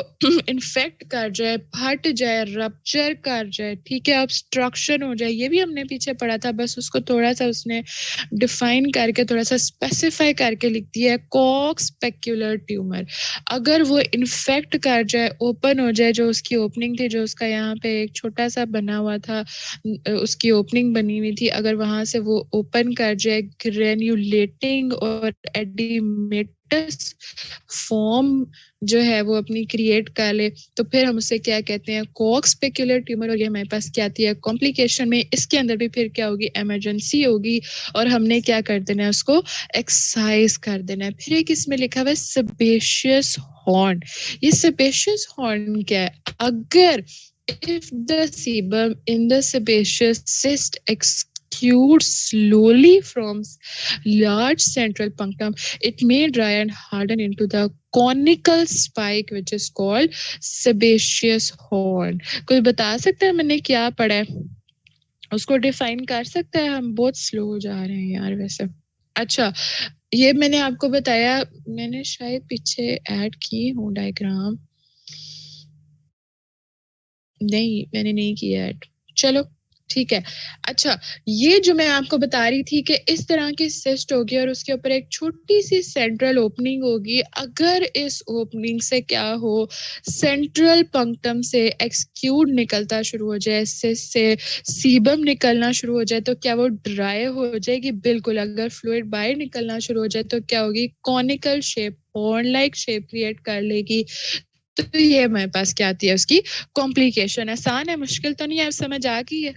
[SPEAKER 1] इन्फेक्ट कर जाए, फट जाए, रप्चर कर जाए, ठीक है, ऑब्स्ट्रक्शन हो जाए, ये भी हमने पीछे पढ़ा था, बस उसको थोड़ा सा उसने डिफाइन करके थोड़ा सा स्पेसिफाई करके लिख दिया है, कॉक्स स्पेक्युलर ट्यूमर। अगर वो इन्फेक्ट कर जाए, ओपन हो जाए, जो उसकी ओपनिंग थी, जो उसका यहाँ पे एक छोटा सा बना हुआ था, उसकी ओपनिंग बनी हुई थी, अगर वहां से वो ओपन कर जाए, ग्रेन्यूलेटिंग और एडिमेटस फॉर्म जो है वो अपनी क्रिएट कर ले, तो फिर हम उसे क्या कहते हैं, कॉक्स स्पेक्युलर ट्यूमर। और ये हमारे पास क्या आती है कॉम्प्लिकेशन में, इसके अंदर भी फिर क्या होगी, इमरजेंसी होगी, और हमने क्या कर देना है, उसको एक्साइज कर देना है। फिर एक इसमें लिखा हुआ है सेबेशियस हॉर्न। ये सेबेशियस हॉर्न क्या है? अगर if the sebum in the sebaceous cyst exudes slowly from large central punctum, it may dry and harden into the conical spike which is called sebaceous horn. कोई बता सकता है मैंने क्या पढ़ा है? उसको डिफाइन कर सकता है? हम बहुत स्लो जा रहे हैं यार वैसे। अच्छा, ये मैंने आपको बताया, मैंने शायद पीछे ऐड की हूँ डायग्राम, नहीं मैंने नहीं किया ऐड, चलो ठीक है। अच्छा, ये जो मैं आपको बता रही थी कि इस तरह की सिस्ट होगी और उसके ऊपर एक छोटी सी सेंट्रल ओपनिंग होगी, अगर इस ओपनिंग से क्या हो, सेंट्रल पंक्टम से एक्सक्यूड निकलता शुरू हो जाए, सिस्ट से सीबम निकलना शुरू हो जाए, तो क्या वो ड्राई हो जाएगी? बिल्कुल। अगर फ्लूइड बाहर निकलना शुरू हो जाए तो क्या होगी, conical shape, horn like shape create कर लेगी। तो ये हमारे पास क्या आती है, उसकी कॉम्प्लिकेशन। आसान है, मुश्किल तो नहीं है, समझ आ गई है?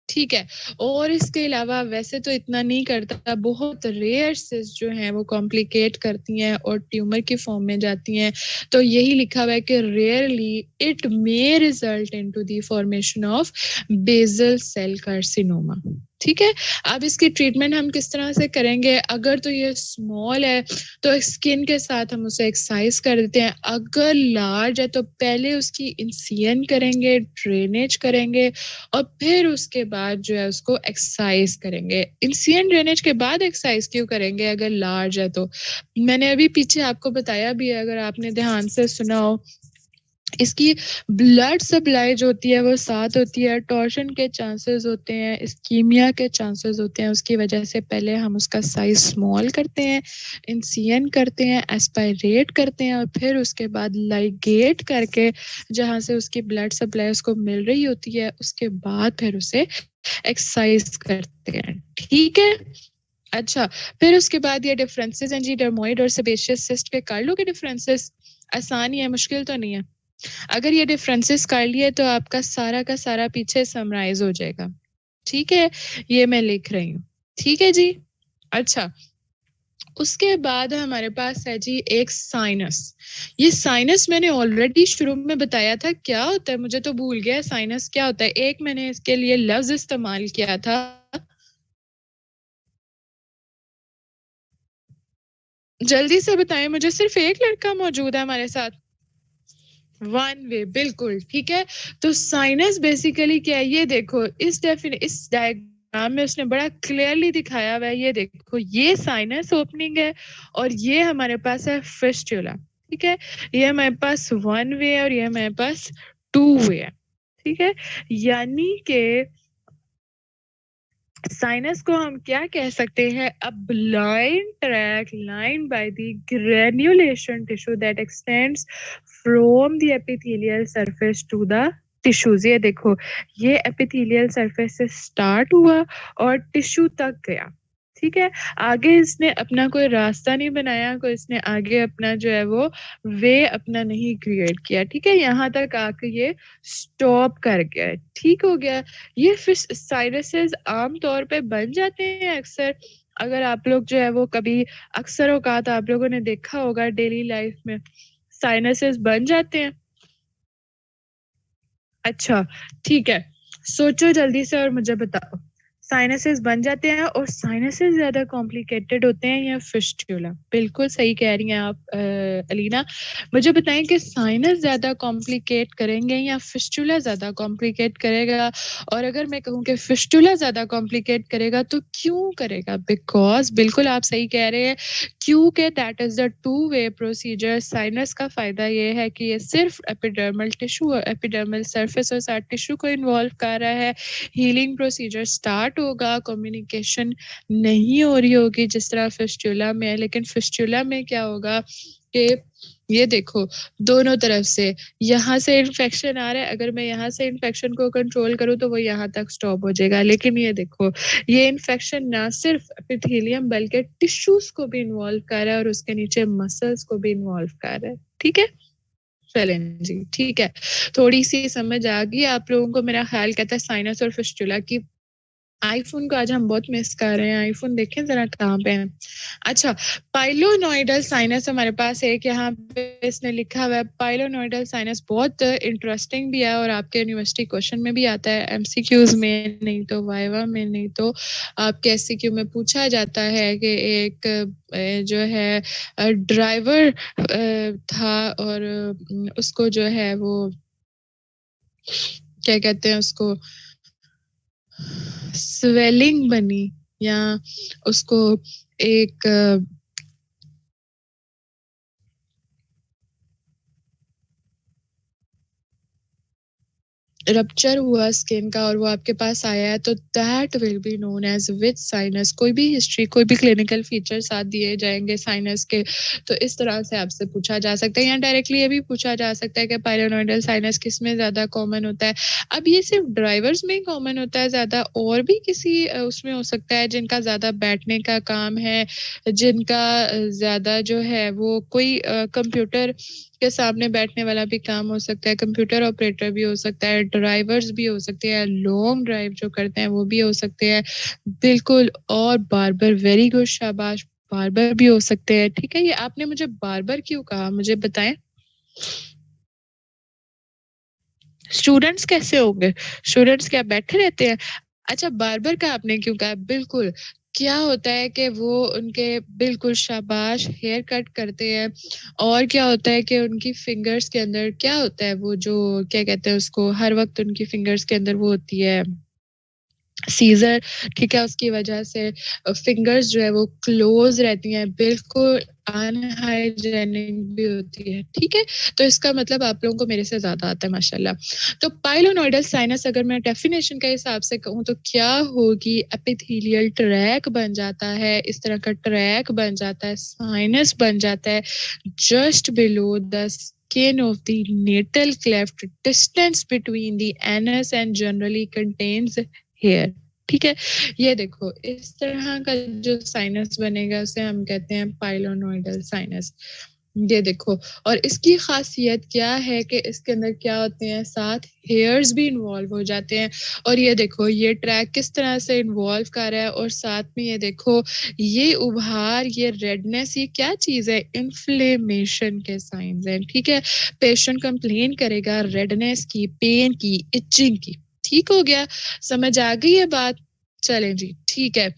[SPEAKER 1] ठीक है। और इसके अलावा वैसे तो इतना नहीं करता, बहुत रेयर सिस्ट जो हैं वो कॉम्प्लिकेट करती हैं और ट्यूमर की फॉर्म में जाती हैं। तो यही लिखा हुआ है कि rarely it may result into the formation of basal cell carcinoma. ठीक है। अब इसकी ट्रीटमेंट हम किस तरह से करेंगे? अगर तो ये स्मॉल है तो स्किन के साथ हम उसे एक्सरसाइज कर देते हैं, अगर लार्ज है तो पहले उसकी इंसिजन करेंगे, ड्रेनेज करेंगे, और फिर उसके बाद जो है उसको एक्सरसाइज करेंगे। इंसिजन ड्रेनेज के बाद एक्सरसाइज क्यों करेंगे अगर लार्ज है तो? मैंने अभी पीछे आपको बताया भी है, अगर आपने ध्यान से सुना हो, इसकी ब्लड सप्लाई जो होती है वो साथ होती है, टॉर्शन के चांसेस होते हैं, इस्कीमिया के चांसेस होते हैं, उसकी वजह से पहले हम उसका साइज स्मॉल करते हैं, इंसिजन करते हैं, एस्पायरेट करते हैं, और फिर उसके बाद लाइगेट करके जहाँ से उसकी ब्लड सप्लाई उसको मिल रही होती है, उसके बाद फिर उसे एक्सरसाइज करते हैं। ठीक है। अच्छा, फिर उसके बाद ये डिफरेंसेस हैं जी, डर्मोइड और सेबेशियस सिस्ट के कर लो के डिफरेंसेस। आसान ही है, मुश्किल तो नहीं है। अगर ये डिफरेंसेस कर लिए तो आपका सारा का सारा पीछे समराइज हो जाएगा। ठीक है, ये मैं लिख रही हूँ। ठीक है जी। अच्छा, उसके बाद हमारे पास है जी एक साइनस। ये साइनस मैंने ऑलरेडी शुरू में बताया था क्या होता है, मुझे तो भूल गया साइनस क्या होता है। एक मैंने इसके लिए लफ्ज इस्तेमाल किया था, जल्दी से बताएं मुझे, सिर्फ एक लड़का मौजूद है हमारे साथ। वन वे, बिल्कुल ठीक है। तो साइनस बेसिकली क्या है, ये देखो इस डायग्राम में उसने बड़ा क्लियरली दिखाया हुआ है। ये देखो, ये साइनस ओपनिंग है और ये हमारे पास है फिस्टुला। ठीक है, ये हमारे पास वन वे है और ये हमारे पास टू वे है। ठीक है, यानी कि साइनस को हम क्या कह सकते हैं, a blind track line by the granulation tissue that extends from the epithelial surface to the tissues. ये देखो, ये एपिथेलियल सरफेस से स्टार्ट हुआ और टिश्यू तक गया। ठीक है? आगे इसने अपना कोई रास्ता नहीं बनाया, कोई इसने आगे अपना जो है वो वे अपना नहीं क्रिएट किया, ठीक है? यहाँ तक आके ये स्टॉप कर गया है, ठीक हो गया? ये फिश साइनसेस आम तौर पे बन जाते हैं अक्सर, अगर आप लोग जो है वो कभी अक्सर औकात आप लोगों ने देखा होगा डेली लाइफ में, साइनसेस बन जाते हैं। अच्छा, ठीक है। सोचो जल्दी से और मुझे बताओ, साइनसेस बन जाते हैं और साइनसेस ज़्यादा कॉम्प्लिकेटेड होते हैं या फिस्टुला? बिल्कुल सही कह रही हैं आप अलीना। मुझे बताएँ कि साइनस ज़्यादा कॉम्प्लिकेट करेंगे या फिस्टुला ज़्यादा कॉम्प्लिकेट करेगा? और अगर मैं कहूँ कि फिस्टुला ज़्यादा कॉम्प्लिकेट करेगा तो क्यों करेगा? बिकॉज़ बिल्कुल आप सही कह रहे हैं, क्योंकि that is the two way procedure. Sinus का फ़ायदा ये है कि ये सिर्फ़ एपिडर्मल टिश्यू और एपिडर्मल सरफेस और साथ टिश्यू को इन्वॉल्व कर रहा है। हीलिंग प्रोसीजर स्टार्ट होगा, कम्युनिकेशन नहीं हो रही होगी जिस तरह फिस्टुला में है, लेकिन फिस्टुला में क्या होगा कि ये देखो, दोनों तरफ से, यहाँ से इन्फेक्शन आ रहा है, अगर मैं यहाँ से इन्फेक्शन को कंट्रोल करूँ तो वो यहाँ तक स्टॉप हो जाएगा। लेकिन ये देखो, ये इन्फेक्शन ना सिर्फ एपिथेलियम बल्कि टिश्यूज़ को भी इन्वॉल्व कर रहा है और उसके नीचे मसल्स को भी इन्वॉल्व कर रहा है। ठीक है? चलें जी, ठीक है। थोड़ी-सी समझ आ गई आप लोगों को, मेरा ख़्याल कहता है साइनस और फिस्टुला की। आईफ़ोन को आज हम बहुत मिस कर रहे हैं, आईफ़ोन देखें ज़रा कहाँ पे है? अच्छा, पाइलोनोइडल साइनस हमारे पास एक यहाँ पे इसने लिखा हुआ है, पाइलोनोइडल साइनस बहुत इंटरेस्टिंग भी है और आपके यूनिवर्सिटी क्वेश्चन में भी आता है, एमसीक्यूज़ में, नहीं तो वाइवा में, नहीं तो आपके एससीक्यू में पूछा जाता है कि एक जो है ड्राइवर था और उसको जो है वो क्या कहते हैं उसको, स्वेलिंग बनी या उसको एक रप्चर हुआ स्किन का और वो आपके पास आया है, तो that will be known as with sinus. कोई भी हिस्ट्री, कोई भी क्लिनिकल फीचर साथ दिए जाएंगे साइनस के, तो इस तरह से आपसे पूछा जा सकता है या डायरेक्टली ये भी पूछा जा सकता है कि पाइलोनोइडल साइनस किस में ज़्यादा कॉमन होता है। अब ये सिर्फ ड्राइवर्स में ही कॉमन होता है ज़्यादा, और भी किसी उसमें हो सकता है जिनका ज़्यादा बैठने का काम है, जिनका ज़्यादा जो है वो कोई कंप्यूटर के सामने बैठने वाला भी काम हो सकता है, कंप्यूटर ऑपरेटर भी हो सकता है, ड्राइवर्स भी हो सकते हैं, लॉन्ग ड्राइव जो करते हैं वो भी हो सकते हैं, बिल्कुल। और बार्बर, वेरी गुड, शाबाश, बार्बर भी हो सकते हैं। ठीक है, ये आपने मुझे बार्बर क्यों कहा, मुझे बताएं? स्टूडेंट्स कैसे होंगे? स्टूडेंट्स क्या बैठे रहते हैं? अच्छा, बार्बर का आपने क्यों कहा? बिल्कुल, क्या होता है कि वो उनके, बिल्कुल शाबाश, हेयर कट करते हैं और क्या होता है कि उनकी फिंगर्स के अंदर क्या होता है, वो जो क्या कहते हैं उसको, हर वक़्त उनकी फिंगर्स के अंदर वो होती है सीज़र, ठीक है? उसकी वजह से फिंगर्स जो है वो क्लोज़ रहती हैं, बिल्कुल अनहाइजीनिक भी होती है, ठीक है? तो इसका मतलब आप लोगों को मेरे से ज़्यादा आता है माशाल्लाह। तो पाइलोनोइडल साइनस अगर मैं डेफिनिशन के हिसाब से कहूँ तो क्या होगी? एपिथेलियल ट्रैक बन जाता है, इस तरह का ट्रैक बन जाता है, साइनस बन जाता है just below the skin of the natal cleft, distance between the anus and generally contains hair, ठीक है? ये देखो, इस तरह का जो साइनस बनेगा उसे हम कहते हैं पाइलोनोइडल साइनस। ये देखो, और इसकी ख़ासियत क्या है कि इसके अंदर क्या होते हैं, साथ हेयर्स भी इन्वॉल्व हो जाते हैं। और ये देखो, ये ट्रैक किस तरह से इन्वॉल्व कर रहा है और साथ में ये देखो, ये उभार, ये रेडनेस, ये क्या चीज़ है? इन्फ्लेमेशन के साइन्स हैं, ठीक है? पेशेंट कंप्लेन करेगा रेडनेस की, पेन की, इचिंग की। ठीक हो गया? समझ आ गई है बात? चलें जी, ठीक है।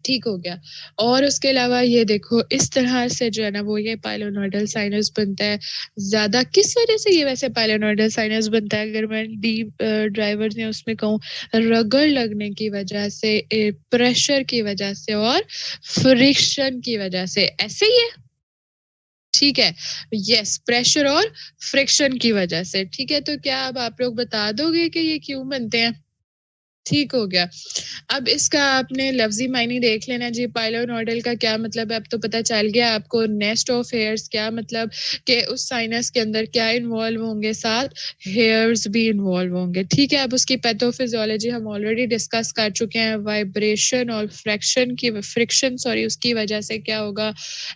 [SPEAKER 1] ठीक हो गया। और उसके अलावा ये देखो, इस तरह से जो है ना वो ये पाइलोनोइडल साइनस बनता है। ज़्यादा किस वजह से ये वैसे पाइलोनोइडल साइनस बनता है, अगर मैं डीप ड्राइवर्स या उसमें कहूँ, रगड़ लगने की वजह से, प्रेशर की वजह से और फ्रिक्शन की वजह से, ऐसे ही है? ठीक है। यस, प्रेशर और फ्रिक्शन की वजह से, ठीक है? तो क्या अब आप लोग बता दोगे कि ये क्यों बनते हैं? ठीक हो गया। अब इसका आपने लफ्ज़ी मायने देख लेना जी, पाइलोनोडल का क्या मतलब है, अब तो पता चल गया आपको। नेस्ट ऑफ हेयर्स क्या मतलब कि उस साइनस के अंदर क्या इन्वॉल्व होंगे, साथ हेयर्स भी इन्वॉल्व होंगे, ठीक है। अब उसकी पैथोफिजियोलॉजी हम ऑलरेडी डिस्कस कर चुके हैं। वाइब्रेशन और फ्रिक्शन उसकी वजह से क्या होगा,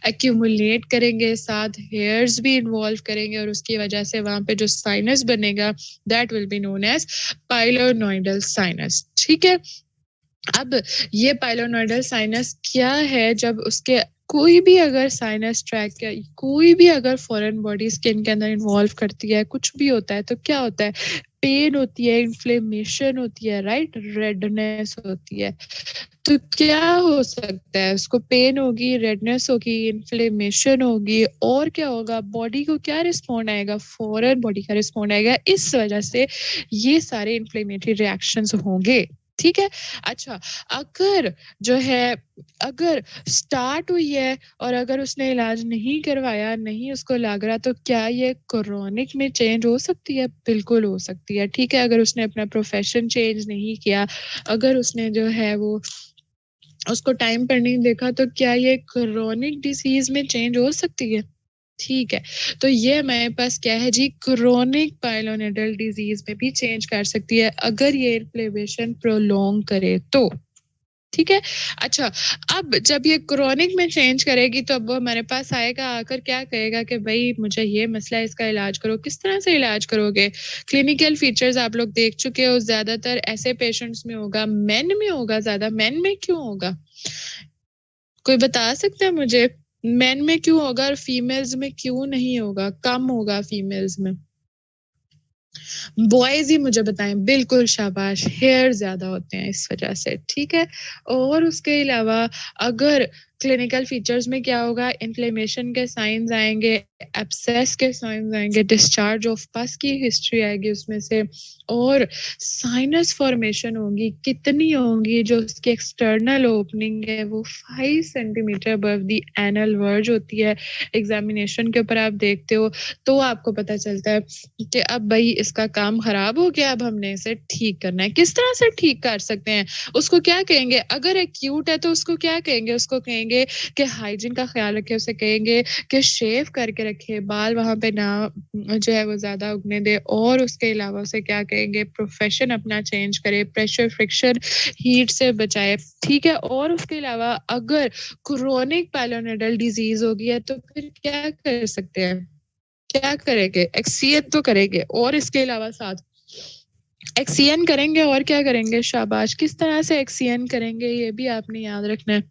[SPEAKER 1] एक्यूमुलेट करेंगे, साथ हेयर्स भी इन्वॉल्व करेंगे और उसकी वजह से वहाँ पे जो साइनस बनेगा that will be known as pilonidal sinus, ठीक है। अब ये पाइलोनोइडल साइनस क्या है, जब उसके कोई भी अगर साइनस ट्रैक या कोई भी अगर फॉरेन बॉडी स्किन के अंदर इन्वॉल्व करती है, कुछ भी होता है, तो क्या होता है, पेन होती है, इन्फ्लेमेशन होती है, राइट, रेडनेस होती है। तो क्या हो सकता है, उसको पेन होगी, रेडनेस होगी, इन्फ्लेमेशन होगी, और क्या होगा, बॉडी को क्या रिस्पॉन्ड आएगा, फॉरेन बॉडी का रिस्पॉन्ड आएगा। इस वजह से ये सारे इन्फ्लेमेटरी रिएक्शंस होंगे, ठीक है। अच्छा, अगर जो है, अगर स्टार्ट हुई है और अगर उसने इलाज नहीं करवाया, नहीं उसको लग रहा, तो क्या ये क्रोनिक में चेंज हो सकती है? बिल्कुल हो सकती है, ठीक है। अगर उसने अपना प्रोफेशन चेंज नहीं किया, अगर उसने जो है वो उसको टाइम पर नहीं देखा, तो क्या ये क्रोनिक डिसीज में चेंज हो सकती है? ठीक है। तो ये हमारे पास क्या है जी, क्रोनिक पाइलोनेडल डिजीज में भी चेंज कर सकती है अगर ये इन्फ्लेमेशन प्रोलॉन्ग करे तो, ठीक है। अच्छा, अब जब ये क्रोनिक में चेंज करेगी तो अब वो हमारे पास आएगा, आकर क्या कहेगा कि भाई मुझे ये मसला है, इसका इलाज करो। किस तरह से इलाज करोगे? क्लिनिकल फीचर्स आप लोग देख चुके हो, ज्यादातर ऐसे पेशेंट्स में होगा, मेन में होगा ज्यादा। मेन में क्यों होगा, कोई बता सकता है मुझे? मेन में क्यों होगा और फीमेल्स में क्यों नहीं होगा, कम होगा फीमेल्स में? बॉयज ही मुझे बताएं। बिल्कुल शाबाश, हेयर ज्यादा होते हैं इस वजह से, ठीक है। और उसके अलावा अगर क्लिनिकल फीचर्स में क्या होगा, इन्फ्लेमेशन के साइंस आएंगे, एब्सेस के साइंस आएंगे, डिस्चार्ज ऑफ पस की हिस्ट्री आएगी उसमें से, और साइनस फॉर्मेशन होगी। कितनी होंगी, जो उसकी एक्सटर्नल ओपनिंग है वो 5 centimetre above the anal verge होती है। एग्जामिनेशन के ऊपर आप देखते हो तो आपको पता चलता है कि अब भाई इसका काम खराब हो गया, अब हमने इसे ठीक करना है। किस तरह से ठीक कर सकते हैं, उसको क्या कहेंगे? अगर एक्यूट है तो उसको क्या कहेंगे? उसको कहेंगे कि हाइजीन का ख्याल रखे, उसे कहेंगे कि शेव करके रखे, बाल वहां पे ना जो है वो ज्यादा उगने दे, और उसके अलावा उसे क्या कहेंगे, प्रोफेशन अपना चेंज करे, प्रेशर, फ्रिक्शन, हीट से बचाए, ठीक है। और उसके अलावा अगर क्रोनिक पाइलोनेडल डिजीज होगी है तो फिर क्या कर सकते हैं, क्या करेंगे? एक्सीएन तो करेंगे, और इसके अलावा साथ एक्सीएन करेंगे, और क्या करेंगे? शाबाश, किस तरह से एक्सीएन करेंगे ये भी आपने याद रखना है।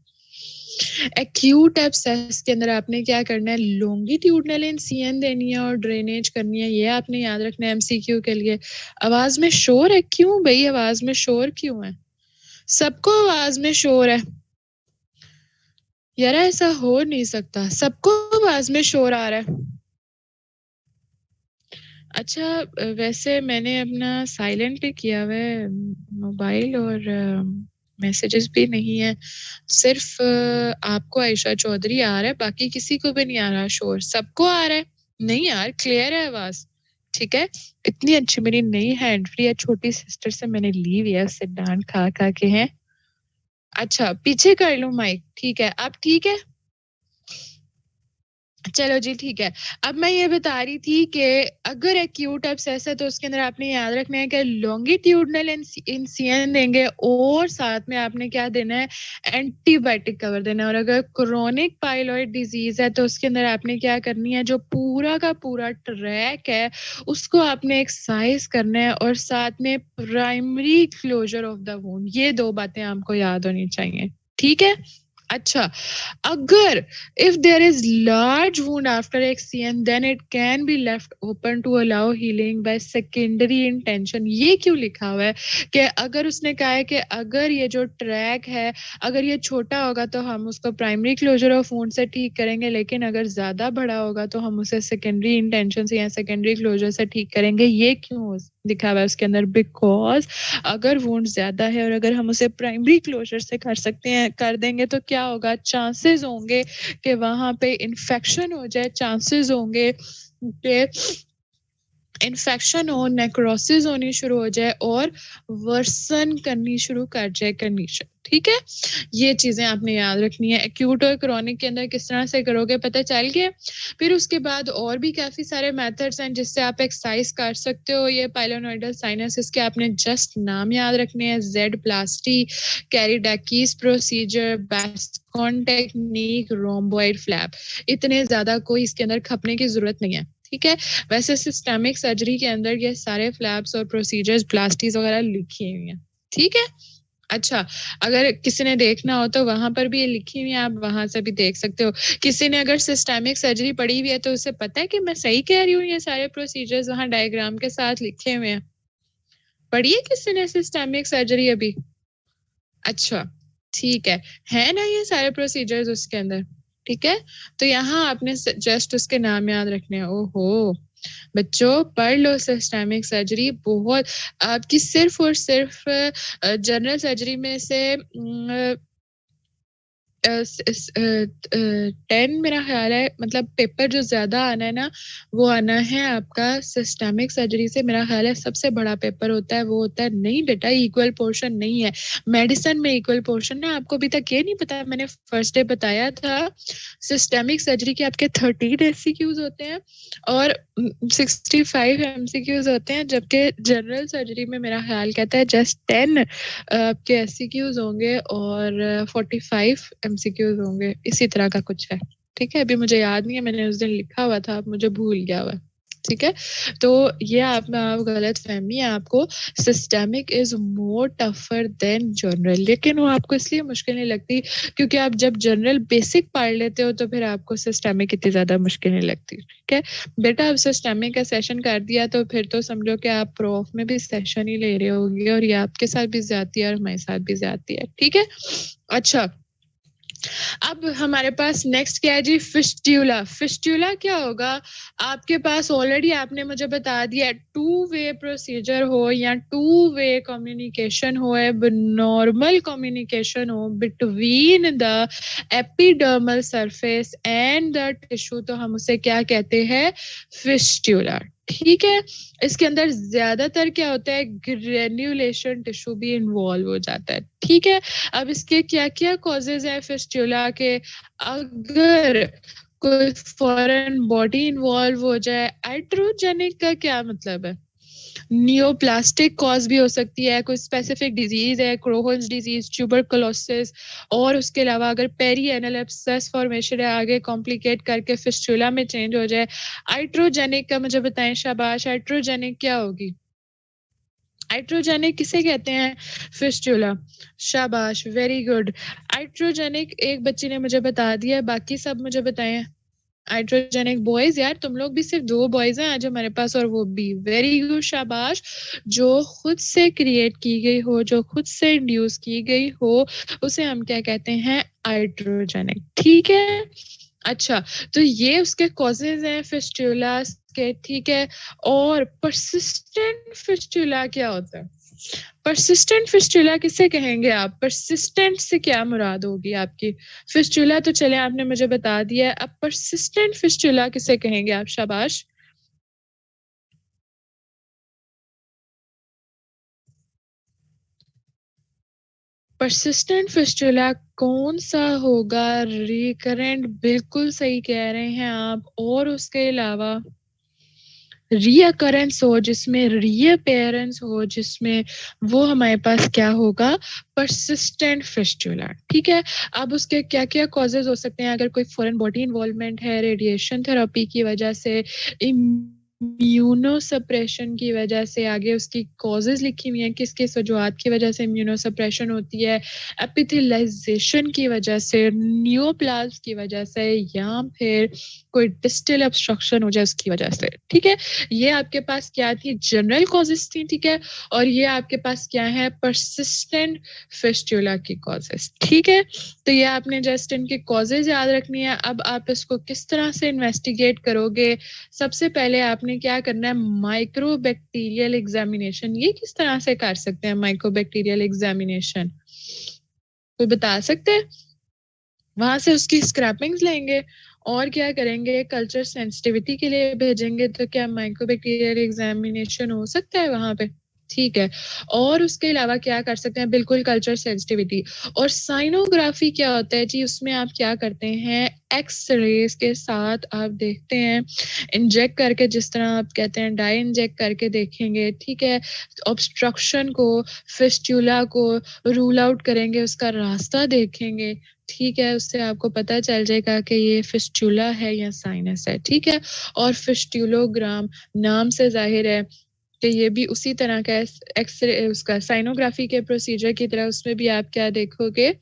[SPEAKER 1] एक्यूट एब्सेस के अंदर आपने क्या करना है, लॉन्गिट्यूडनल इंसिजन देनी है और ड्रेनेज करनी है, ये आपने याद रखना है एमसीक्यू के लिए। आवाज में शोर है, क्यों भाई आवाज में शोर क्यों है? सबको आवाज में शोर है यार, ऐसा हो नहीं सकता, सबको आवाज में शोर आ रहा है। अच्छा, वैसे मैंने अपना साइलेंट ही किया हुआ है मोबाइल, और मैसेजेस भी नहीं है। सिर्फ आपको आयशा चौधरी आ रहा है, बाकी किसी को भी नहीं आ रहा शोर। सबको आ रहा है? नहीं यार, क्लियर है आवाज, ठीक है। इतनी अच्छी मेरी नई हैंड फ्री है, छोटी सिस्टर से मैंने ली हुई है, उससे डांट खा खा के हैं। अच्छा, पीछे कर लूं माइक, ठीक है। अब ठीक है, चलो जी, ठीक है। अब मैं ये बता रही थी कि अगर एक्यूट एब्सेस है तो उसके अंदर आपने याद रखना है कि लॉन्गिट्यूडनल इंसिजन देंगे, और साथ में आपने क्या देना है, एंटीबायोटिक कवर देना है। और अगर क्रोनिक पाइलॉइड डिजीज है तो उसके अंदर आपने क्या करनी है, जो पूरा का पूरा ट्रैक है उसको आपने एक्सरसाइज करना है, और साथ में primary closure of the wound. ये दो बातें आपको याद होनी चाहिए, ठीक है। अच्छा, अगर if there is large wound after XCN, then it can be left open to allow healing by secondary intention। ये क्यों लिखा हुआ है कि अगर उसने कहा है कि अगर ये जो ट्रैक है अगर ये छोटा होगा तो हम उसको प्राइमरी क्लोजर ऑफ वुंड से ठीक करेंगे, लेकिन अगर ज्यादा बड़ा होगा तो हम उसे सेकेंडरी इंटेंशन से या सेकेंडरी क्लोजर से ठीक करेंगे। ये क्यों लिखा हुआ है उसके अंदर? बिकॉज अगर वुंड ज्यादा है और अगर हम उसे प्राइमरी क्लोजर से कर सकते हैं, कर देंगे, तो क्या होगा, चांसेस होंगे कि वहां पे इन्फेक्शन हो जाए, चांसेस होंगे कि इन्फेक्शन हो, नेक्रोसिस होनी शुरू हो जाए और वर्सन करनी शुरू कर जाए कंडीशन, ठीक है? ये चीज़ें आपने याद रखनी है। एक्यूट और क्रोनिक के अंदर किस तरह से करोगे पता चल गया? फिर उसके बाद और भी काफ़ी सारे मेथड्स हैं जिससे आप एक्सरसाइज कर सकते हो। ये पाइलोनोइडल साइनस के आपने जस्ट नाम याद रखने हैं, ज़ेड-प्लास्टी, कैरीडैकीस प्रोसीजर, बेस्कॉन टेक्निक, रोम्बॉइड फ्लैप। इतने ज़्यादा कोई इसके अंदर खपने की ज़रूरत नहीं है, ठीक है? वैसे सिस्टमिक सर्जरी के अंदर ये सारे फ्लैप्स और प्रोसीजर्स, प्लास्टीज वगैरह लिखी हुई हैं, ठीक है? अच्छा, अगर किसी ने देखना हो तो वहाँ पर भी ये लिखी हुई है, आप वहाँ से भी देख सकते हो। किसी ने अगर सिस्टमिक सर्जरी पढ़ी हुई है तो उसे पता है कि मैं सही कह रही हूँ, ये सारे प्रोसीजर्स वहाँ डायग्राम के साथ लिखे हुए हैं। पढ़ी है किसी ने सिस्टमिक सर्जरी अभी? अच्छा, ठीक है ना ये सारे प्रोसीजर्स उसके अंदर, ठीक है? तो यहाँ आपने जस्ट उसके नाम याद रखने हैं। ओहो! बच्चों पढ़ लो सिस्टमिक सर्जरी बहुत आपकी सिर्फ़ और सिर्फ़ जनरल सर्जरी में से 10 मेरा ख़्याल है मतलब पेपर जो ज़्यादा आना है ना, वो आना है आपका सिस्टमिक सर्जरी से मेरा ख़्याल है सबसे बड़ा पेपर होता है, वो होता है नहीं बेटा इक्वल पोर्शन नहीं है। मेडिसिन में इक्वल पोर्शन है, आपको अभी तक ये नहीं पता मैंने फर्स्ट डे बताया था, सिस्टमिक सर्जरी के आपके 13 एमसीक्यूज़ होते हैं और 65 एमसीक्यूज़ होते हैं, जबकि जनरल सर्जरी में मेरा ख़्याल कहता है जस्ट 10 आपके एससीक्यूज़ होंगे और 45 एमसीक्यूज़ होंगे, इसी तरह का कुछ है, ठीक है? अभी मुझे याद नहीं है, मैंने उस दिन लिखा हुआ था, अब मुझे भूल गया हुआ है, ठीक है? तो ये आप गलतफ़हमी है आपको, systemic is more tougher than general, लेकिन वो आपको इसलिए मुश्किल नहीं लगती क्योंकि आप जब जनरल बेसिक पढ़ लेते हो, तो फिर आपको सिस्टमिक इतनी ज़्यादा मुश्किल नहीं लगती, ठीक है? बेटा अब सिस्टमिक का सेशन कर दिया तो फिर तो समझो कि आप प्रो-ऑफ में भी सेशन ही ले रहे होगे और ये आपके साथ भी ज़्यादती है और हमारे साथ भी ज़्यादती है, ठीक है? अच्छा, अब हमारे पास नेक्स्ट क्या है जी फिस्ट्यूला। फिस्ट्यूला क्या होगा? आपके पास ऑलरेडी आपने मुझे बता दिया टू वे प्रोसीजर हो या टू वे कम्युनिकेशन हो, नॉर्मल कम्युनिकेशन हो between the epidermal surface and the tissue, तो हम उसे क्या कहते हैं? फिस्ट्यूला, ठीक है? इसके अंदर ज्यादातर क्या होता है? ग्रेन्युलेशन टिश्यू भी इन्वॉल्व हो जाता है, ठीक है? अब इसके क्या-क्या कॉजेज़ हैं फिस्टुला के? अगर कोई फॉरेन बॉडी इन्वॉल्व हो जाए, आइट्रोजेनिक का क्या मतलब है? नियोप्लास्टिक कॉज़ भी हो सकती है, कोई स्पेसिफिक डिज़ीज़ है, क्रोहन्स डिज़ीज़, ट्यूबरकुलोसिस और उसके अलावा अगर पेरिएनल एब्सेस फॉर्मेशन है, आगे कॉम्प्लिकेट करके फिस्टुला में चेंज हो जाए। आइट्रोजेनिक का मुझे बताएँ शाबाश, आइट्रोजेनिक क्या होगी? आइट्रोजेनिक किसे कहते हैं? फिस्टुला, शाबाश, वेरी गुड। आइट्रोजेनिक एक बच्ची ने मुझे बता दिया, बाकी सब मुझे बताएँ। आइट्रोजेनिक बॉयज़ यार तुम लोग भी सिर्फ 2 बॉयज़ हैं आज हमारे पास और वो भी वेरी गुड शाबाश, जो खुद से क्रिएट की गई हो, जो खुद से इंड्यूस की गई हो, उसे हम क्या कहते हैं? आइट्रोजेनिक, ठीक है? अच्छा, तो ये उसके कॉजेज़ हैं फिस्टुलास के, ठीक है? और पर्सिस्टेंट फिस्टुला क्या होता है? पर्सिस्टेंट फिस्टुला किसे कहेंगे आप? पर्सिस्टेंट से क्या मुराद होगी आपकी? फिस्टुला तो चले आपने मुझे बता दिया है, अब पर्सिस्टेंट फिस्टुला किसे कहेंगे आप? शाबाश। पर्सिस्टेंट फिस्टुला कौन-सा होगा? रिकरेंट बिल्कुल सही कह रहे हैं आप और उसके अलावा रीअकरेंस हो, जिसमें रीअपेयरेंस हो, जिसमें वो हमारे पास क्या होगा? पर्सिस्टेंट फिस्टुला, ठीक है? अब उसके क्या-क्या कॉजेज़ हो सकते हैं? अगर कोई फॉरेन बॉडी इन्वॉल्वमेंट है, रेडिएशन थेरेपी की वजह से, इम्यूनो सप्रेशन की वजह से, आगे उसकी कॉजेज़ लिखी हुई हैं, किस-किस वजूहात की वजह से इम्यूनो सप्रेशन होती है, एपिथेलाइज़ेशन की वजह से, नियोप्लाज़्म की वजह से या फिर कोई डिस्टल ऑब्स्ट्रक्शन हो जाए उसकी वजह से, ठीक है? ये आपके पास क्या थी? जनरल कॉजेज़ थी, ठीक है? और ये आपके पास क्या है? पर्सिस्टेंट फिस्टुला की कॉजेज़, ठीक है? तो ये आपने जस्ट इनकी कॉजेज़ याद रखनी है। अब आप इसको किस तरह से इन्वेस्टिगेट करोगे? सबसे पहले आपने क्या करना है? माइक्रोबैक्टीरियल एग्ज़ामिनेशन, ये किस तरह से कर सकते हैं माइक्रोबैक्टीरियल एग्ज़ामिनेशन? कोई बता सकता है? वहाँ से उसकी स्क्रैपिंग्स लेंगे और क्या करेंगे, कल्चर सेंसिटिविटी के लिए भेजेंगे, तो क्या माइक्रोबैक्टीरियल एग्जामिनेशन हो सकता है वहाँ पे? ठीक है। और उसके अलावा क्या कर सकते हैं, बिल्कुल कल्चर सेंसिटिविटी। और साइनोग्राफी क्या होता है जी, उसमें आप क्या करते हैं, एक्स-रेज़ के साथ आप देखते हैं, इंजेक्ट करके, जिस तरह आप कहते हैं डाई इंजेक्ट करके देखेंगे, ठीक है? ऑब्स्ट्रक्शन को, फिस्टुला को रूल आउट करेंगे, उसका रास्ता देखेंगे, ठीक है? उससे आपको पता चल जाएगा कि ये फिस्टुला है या साइनस है, ठीक है? और फिस्टुलोग्राम नाम से ज़ाहिर है कि ये भी उसी तरह का है, एक्स-रे उसका साइनोग्राफी के प्रोसीजर की तरह, उसमें भी आप क्या देखोगे,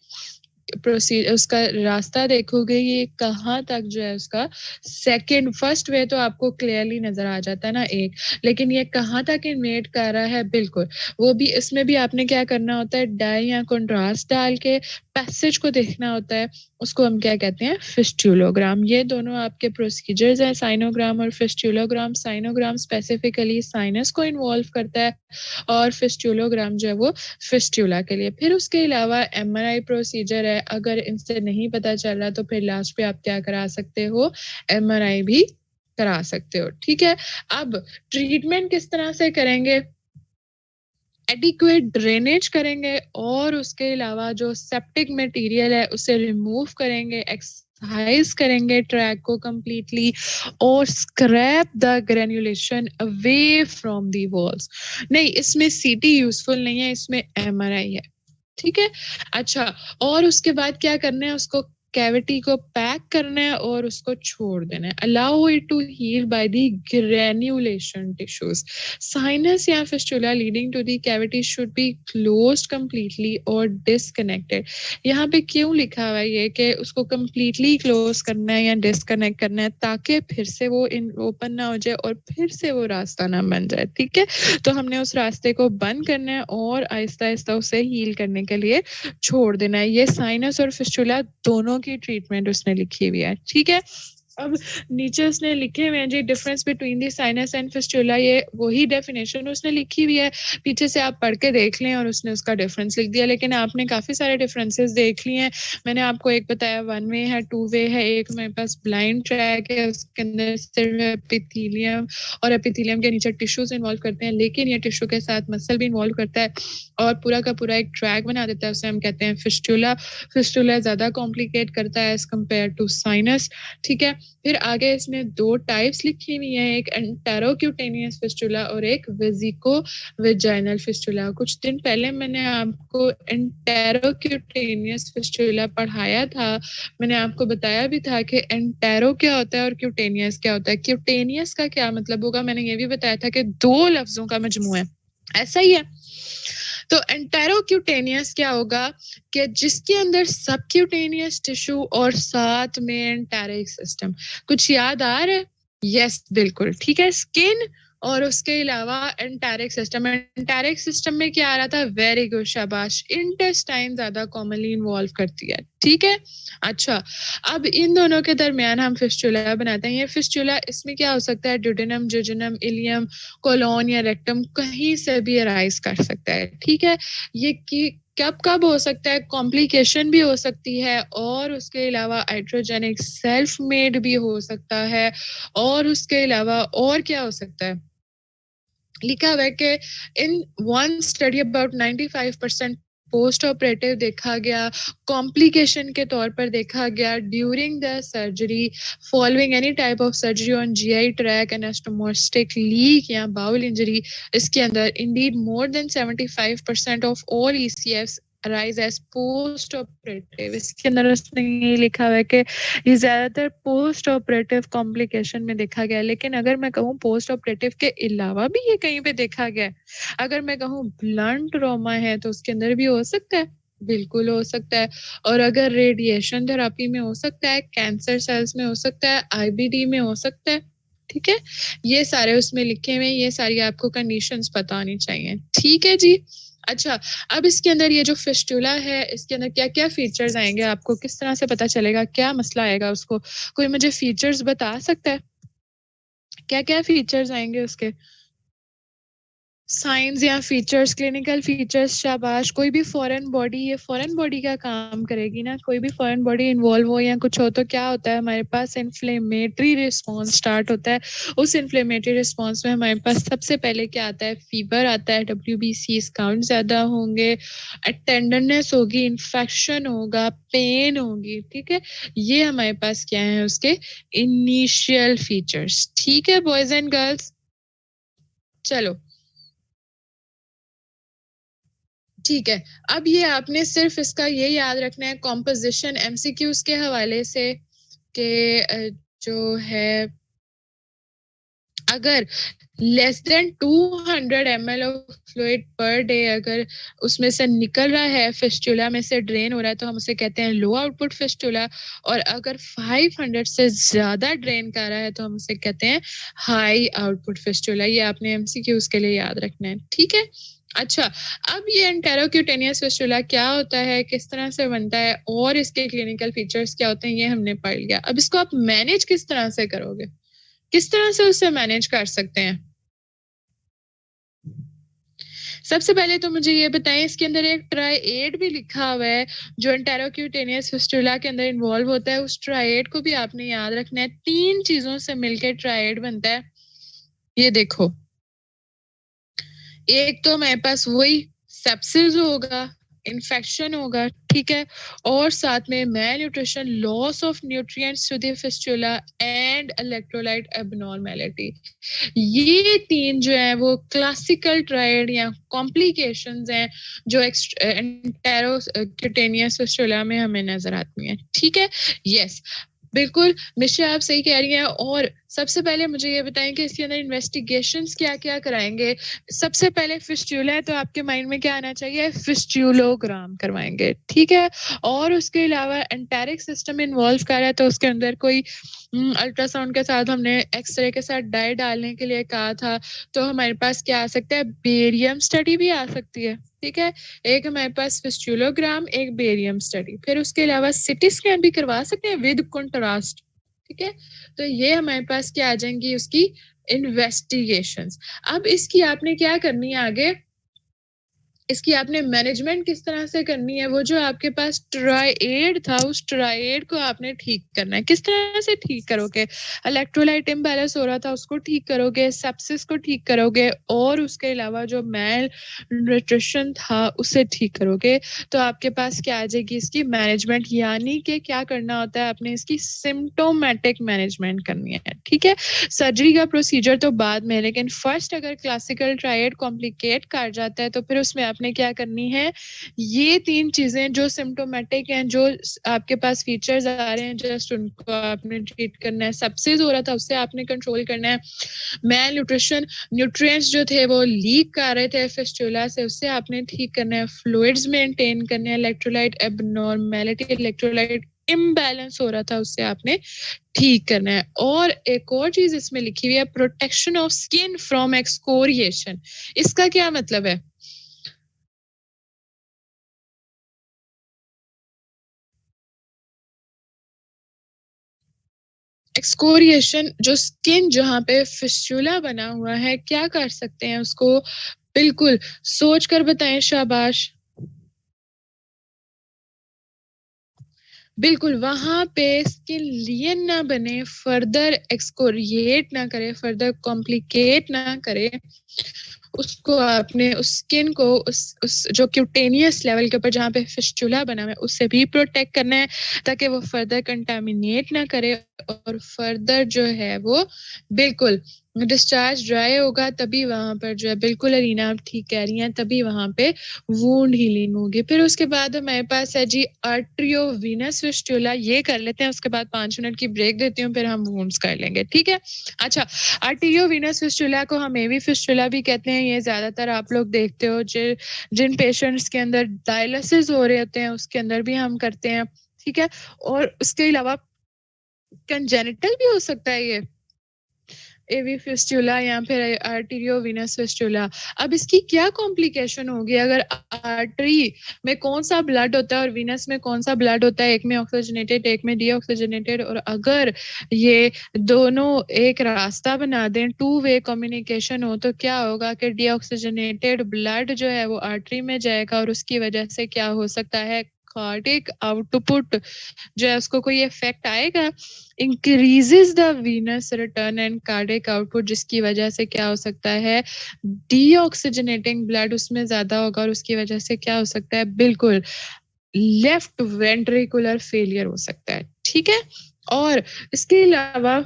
[SPEAKER 1] उसका रास्ता देखोगे, ये कहाँ तक जो है उसका सेकंड, फर्स्ट वे तो आपको क्लियरली नज़र आ जाता है ना एक, लेकिन ये कहाँ तक इन्वेट कर रहा है, बिल्कुल। वो भी, इसमें भी आपने क्या करना होता है, डाई या कंट्रास्ट डाल के पैसेज को देखना होता है, उसको हम क्या कहते हैं, फिस्टुलोग्राम। ये दोनों आपके प्रोसीजर्स हैं, साइनोग्राम और फिस्टुलोग्राम। साइनोग्राम स्पेसिफिकली साइनस को इन्वॉल्व करता है और फिस्टुलोग्राम जो है वो फिस्टुला के लिए। फिर उसके अलावा एमआरआई प्रोसीजर है, अगर इनसे नहीं पता चल रहा तो फिर लास्ट पे आप क्या करा सकते हो, एमआरआई भी करा सकते हो, ठीक है? अब ट्रीटमेंट किस तरह से करेंगे, एडिक्वेट ड्रेनेज करेंगे और उसके अलावा जो सेप्टिक मटेरियल है उसे रिमूव करेंगे, एक्सरसाइज करेंगे ट्रैक को कंप्लीटली और scrap the granulation away from the walls. नहीं, इसमें सीटी यूजफुल नहीं है, इसमें एमआरआई है, ठीक है? अच्छा, और उसके बाद क्या करना है, उसको कैविटी को पैक करना है और उसको छोड़ देना है। Allow it to heal by the granulation tissues. Sinus या fistula leading to the cavity should be closed completely और डिस्कनेक्टेड। यहाँ पे क्यों लिखा हुआ है ये कि उसको कंप्लीटली क्लोज करना है या डिस्कनेक्ट करना है, ताकि फिर से वो इन ओपन ना हो जाए और फिर से वो रास्ता ना बन जाए, ठीक है? तो हमने उस रास्ते को बंद करना है और आहिस्ता-आहिस्ता उसे हील करने के लिए छोड़ देना है। ये साइनस और फिस्टुला दोनों की ट्रीटमेंट उसने लिखी हुई है, ठीक है? अब नीचे उसने लिखे हुए हैं जी, difference between the sinus and fistula, ये वही डेफिनेशन उसने लिखी हुई है। पीछे से आप पढ़ के देख लें और उसने उसका डिफरेंस लिख दिया, लेकिन आपने काफ़ी सारे डिफरेंसेस देख लिए हैं। मैंने आपको एक बताया, वन वे है, टू वे है, एक मेरे पास ब्लाइंड ट्रैक है, उसके अंदर सिर्फ एपिथेलियम और एपिथेलियम के नीचे टिश्यूज इन्वॉल्व करते हैं, लेकिन ये टिश्यू के साथ मसल भी इन्वॉल्व करता है और पूरा का पूरा एक ट्रैक बना देता है, उसे हम कहते हैं फिस्टुला। फिस्टुला ज़्यादा कॉम्प्लिकेट करता है एज कम्पेयर टू साइनस, ठीक है? फिर आगे इसमें 2 टाइप्स लिखी हुई हैं, एक एंटेरोक्यूटेनियस फिस्टुला और एक वेसिको वेजाइनल फिस्टुला। कुछ दिन पहले मैंने आपको एंटेरोक्यूटेनियस फिस्टुला पढ़ाया था। मैंने आपको बताया भी था कि एंटेरो क्या होता है और क्यूटेनियस क्या होता है। क्यूटेनियस का क्या मतलब होगा, मैंने ये भी बताया था कि 2 लफ्ज़ों का मजमूआ है। ऐसा ही है। तो एंटेरोक्यूटेनियस क्या होगा कि जिसके अंदर सबक्यूटेनियस टिश्यू और साथ में एंटेरिक सिस्टम। कुछ याद आ रहा है? यस, बिल्कुल, ठीक है। स्किन और उसके अलावा एंटेरिक सिस्टम। एंटेरिक सिस्टम में क्या आ रहा था? वेरी गुड, शाबाश। इंटेस्टाइन ज़्यादा कॉमनली इन्वॉल्व करती है, ठीक है? अच्छा, अब इन दोनों के दरमियान हम फिस्टुला बनाते हैं। ये फिस्टुला, इसमें क्या हो सकता है? ड्यूडेनम, जेजुनम, इलियम, कोलोन या रेक्टम, कहीं से भी अराइज कर सकता है, ठीक है? ये कि कब कब हो सकता है? कॉम्प्लिकेशन भी हो सकती है और उसके अलावा हाइड्रोजेनिक सेल्फ मेड भी हो सकता है और उसके अलावा और क्या हो सकता है? लिखा हुआ है कि in one study about 95% post operative देखा गया, कॉम्प्लिकेशन के तौर पर देखा गया during the surgery, following any type of surgery on GI track, anastomotic leak या बाउल इंजरी। इसके अंदर indeed more than 75% of all ECFs arise as post operative. इसके अंदर उसने ये लिखा हुआ है कि ये ज़्यादातर पोस्ट ऑपरेटिव कॉम्प्लिकेशन में देखा गया है, लेकिन अगर मैं कहूँ पोस्ट ऑपरेटिव के अलावा भी ये कहीं पे देखा गया है, अगर मैं कहूँ ब्लंट ट्रॉमा है तो उसके अंदर भी हो सकता है, बिल्कुल हो सकता है। और अगर रेडिएशन थेरेपी में हो सकता है, कैंसर सेल्स में हो सकता है, आईबीडी में हो सकता है, ठीक है? ये सारे उसमें लिखे हुए हैं, ये सारी आपको कंडीशंस पता होनी चाहिए, ठीक है जी? अच्छा, अब इसके अंदर ये जो फिस्टुला है, इसके अंदर क्या-क्या फीचर्स आएँगे, आपको किस तरह से पता चलेगा, क्या मसला आएगा उसको? कोई मुझे फीचर्स बता सकता है? क्या-क्या फीचर्स आएँगे उसके? साइंस या फीचर्स, क्लिनिकल फीचर्स, शाबाश। कोई भी फॉरेन बॉडी, ये फॉरेन बॉडी का काम करेगी ना, कोई भी फॉरेन बॉडी इन्वॉल्व हो या कुछ हो तो क्या होता है, हमारे पास इन्फ्लेमेटरी रिस्पॉन्स स्टार्ट होता है। उस इन्फ्लेमेटरी रिस्पॉन्स में हमारे पास सबसे पहले क्या आता है, फीवर आता है, WBC काउंट ज्यादा होंगे, टेंडरनेस होगी, इन्फेक्शन होगा, पेन होगी, ठीक है। ये हमारे पास क्या है, उसके इनिशियल फीचर्स, ठीक है बॉयज एंड गर्ल्स। चलो ठीक है। अब ये आपने सिर्फ इसका ये याद रखना है कॉम्पोजिशन MCQs के हवाले से कि जो है अगर less than 200 ml of fluid per day अगर उसमें से निकल रहा है, फिस्टुला में से ड्रेन हो रहा है, तो हम उसे कहते हैं लो आउटपुट फिस्टुला। और अगर 500 से ज्यादा ड्रेन कर रहा है तो हम उसे कहते हैं हाई आउटपुट फिस्टुला। ये आपने MCQs के लिए याद रखना है, ठीक है। अच्छा, अब ये एंटेरोक्यूटेनियस फिस्टुला क्या होता है, किस तरह से बनता है और इसके क्लिनिकल फीचर्स क्या होते हैं, ये हमने पढ़ लिया। अब इसको आप मैनेज किस तरह से करोगे, किस तरह से उसे मैनेज कर सकते हैं। सबसे पहले तो मुझे ये बताएं, इसके अंदर एक ट्राइएड भी लिखा हुआ है जो एंटेरोक्यूटेनियस फिस्टुला के अंदर इन्वॉल्व होता है। उस ट्राइएड को भी आपने याद रखना है। 3 चीजों से मिलकर ट्राइएड बनता है। ये देखो, एक तो हमारे पास वही सेप्सिस होगा, इन्फेक्शन होगा, ठीक है, और साथ में malnutrition, loss of nutrients to the fistula and electrolyte abnormality. ये 3 जो है वो क्लासिकल ट्रायड या कॉम्प्लिकेशंस हैं जो एंटेरोक्यूटेनियस फिस्टुला में हमें नजर आती हैं, ठीक है। यस, बिल्कुल मिश्रा, आप सही कह रही हैं। और सबसे पहले मुझे ये बताएं कि इसके अंदर इन्वेस्टिगेशंस क्या क्या कराएंगे। सबसे पहले फिस्टुला है तो आपके माइंड में क्या आना चाहिए, फिस्टुलोग्राम करवाएंगे, ठीक है। और उसके अलावा एंटेरिक सिस्टम इन्वॉल्व कर रहा है तो उसके अंदर कोई अल्ट्रासाउंड के साथ हमने एक्सरे के साथ डाई डालने के लिए कहा था, तो हमारे पास क्या आ सकता है, बेरियम स्टडी भी आ सकती है, ठीक है। एक हमारे पास फिस्टुलोग्राम, एक बेरियम स्टडी, फिर उसके अलावा सिटी स्कैन भी करवा सकते हैं विद कंट्रास्ट, ठीक है। तो ये हमारे पास क्या आ जाएंगी, उसकी इन्वेस्टिगेशंस। अब इसकी आपने क्या करनी है आगे, इसकी आपने मैनेजमेंट किस तरह से करनी है। वो जो आपके पास ट्राइएड था, उस ट्राइएड को आपने ठीक करना है। किस तरह से ठीक करोगे, इलेक्ट्रोलाइट इम्बैलेंस हो रहा था उसको ठीक करोगे, सेप्सिस को ठीक करोगे, और उसके अलावा जो मेल न्यूट्रिशन था उसे ठीक करोगे। तो आपके पास क्या आ जाएगी, इसकी मैनेजमेंट। यानी कि क्या करना होता है, आपने इसकी सिम्टोमेटिक मैनेजमेंट करनी है, ठीक है। सर्जरी का प्रोसीजर तो बाद में, लेकिन फर्स्ट अगर क्लासिकल ट्रायड कॉम्प्लिकेट कर जाता है तो फिर उसमें आपने क्या करनी है, ये 3 चीजें जो सिम्टोमेटिक हैं, जो आपके पास फीचर्स आ रहे हैं, जस्ट उनको आपने ट्रीट करना है। सेप्सिस हो रहा था उससे आपने कंट्रोल करना है। मेल न्यूट्रिशन, न्यूट्रिएंट्स जो थे वो लीक कर रहे थे फिस्टुला से, उससे आपने ठीक करना है। फ्लूइड्स मेंटेन करने हैं, इलेक्ट्रोलाइट एबनॉर्मेलिटी, इलेक्ट्रोलाइट इम्बैलेंस हो रहा था उससे आपने ठीक करना है। और एक और चीज इसमें लिखी हुई है, protection of skin from excoriation. इसका क्या मतलब है, एक्सकोरिएशन, जो स्किन जहाँ पे फिस्टुला बना हुआ है, क्या कर सकते हैं उसको, बिल्कुल सोच कर बताएं, शाबाश। बिल्कुल, वहां पे स्किन लियन ना बने, फर्दर एक्सकोरिएट ना करे, फर्दर कॉम्प्लिकेट ना करे, उसको आपने उस स्किन को उस जो क्यूटेनियस लेवल के ऊपर जहाँ पे फिस्टुला बना हुआ है उससे भी प्रोटेक्ट करना है, ताकि वो फर्दर कंटामिनेट ना करे। और फर्दर जो है वो बिल्कुल डिस्चार्ज ड्राई होगा, तभी वहां पर जो है, बिल्कुल अरीना आप ठीक कह रही हैं, तभी वहां पे वूंड हीलिंग होगी। फिर उसके बाद हमारे पास है जी आर्ट्रियोवीनस फिस्टुला। ये कर लेते हैं, उसके बाद 5 मिनट की ब्रेक देती हूँ, फिर हम वूंड्स कर लेंगे, ठीक है। अच्छा, आर्टियोवीनस फिस्टुला को हम एवी फिस्टुला भी कहते हैं। ये ज्यादातर आप लोग देखते हो जिन पेशेंट्स के अंदर डायलिसिस हो रहे होते हैं उसके अंदर भी हम करते हैं, ठीक है। और उसके अलावा कंजेनिटल भी हो सकता है ये, एवी फिस्टुला या फिर आर्टेरियोवेनस फिस्टुला। अब इसकी क्या कॉम्प्लिकेशन होगी अगर आर्टरी में कौन सा ब्लड होता है और वीनस में कौन सा ब्लड होता है, एक में ऑक्सीजनेटेड एक में डीऑक्सीजनेटेड, और अगर ये दोनों एक रास्ता बना दें, टू वे कम्युनिकेशन हो, तो क्या होगा कि डीऑक्सीजनेटेड ब्लड जो है वो आर्टरी में जाएगा और उसकी वजह से क्या हो सकता है, कार्डिक आउटपुट जो है उसको कोई इफेक्ट आएगा, increases the venous return and cardiac output, जिसकी वजह से क्या हो सकता है, डीऑक्सीजनेटिंग ब्लड उसमें ज्यादा होगा और उसकी वजह से क्या हो सकता है, बिल्कुल लेफ्ट वेंट्रिकुलर फेलियर हो सकता है। ठीक है, और इसके अलावा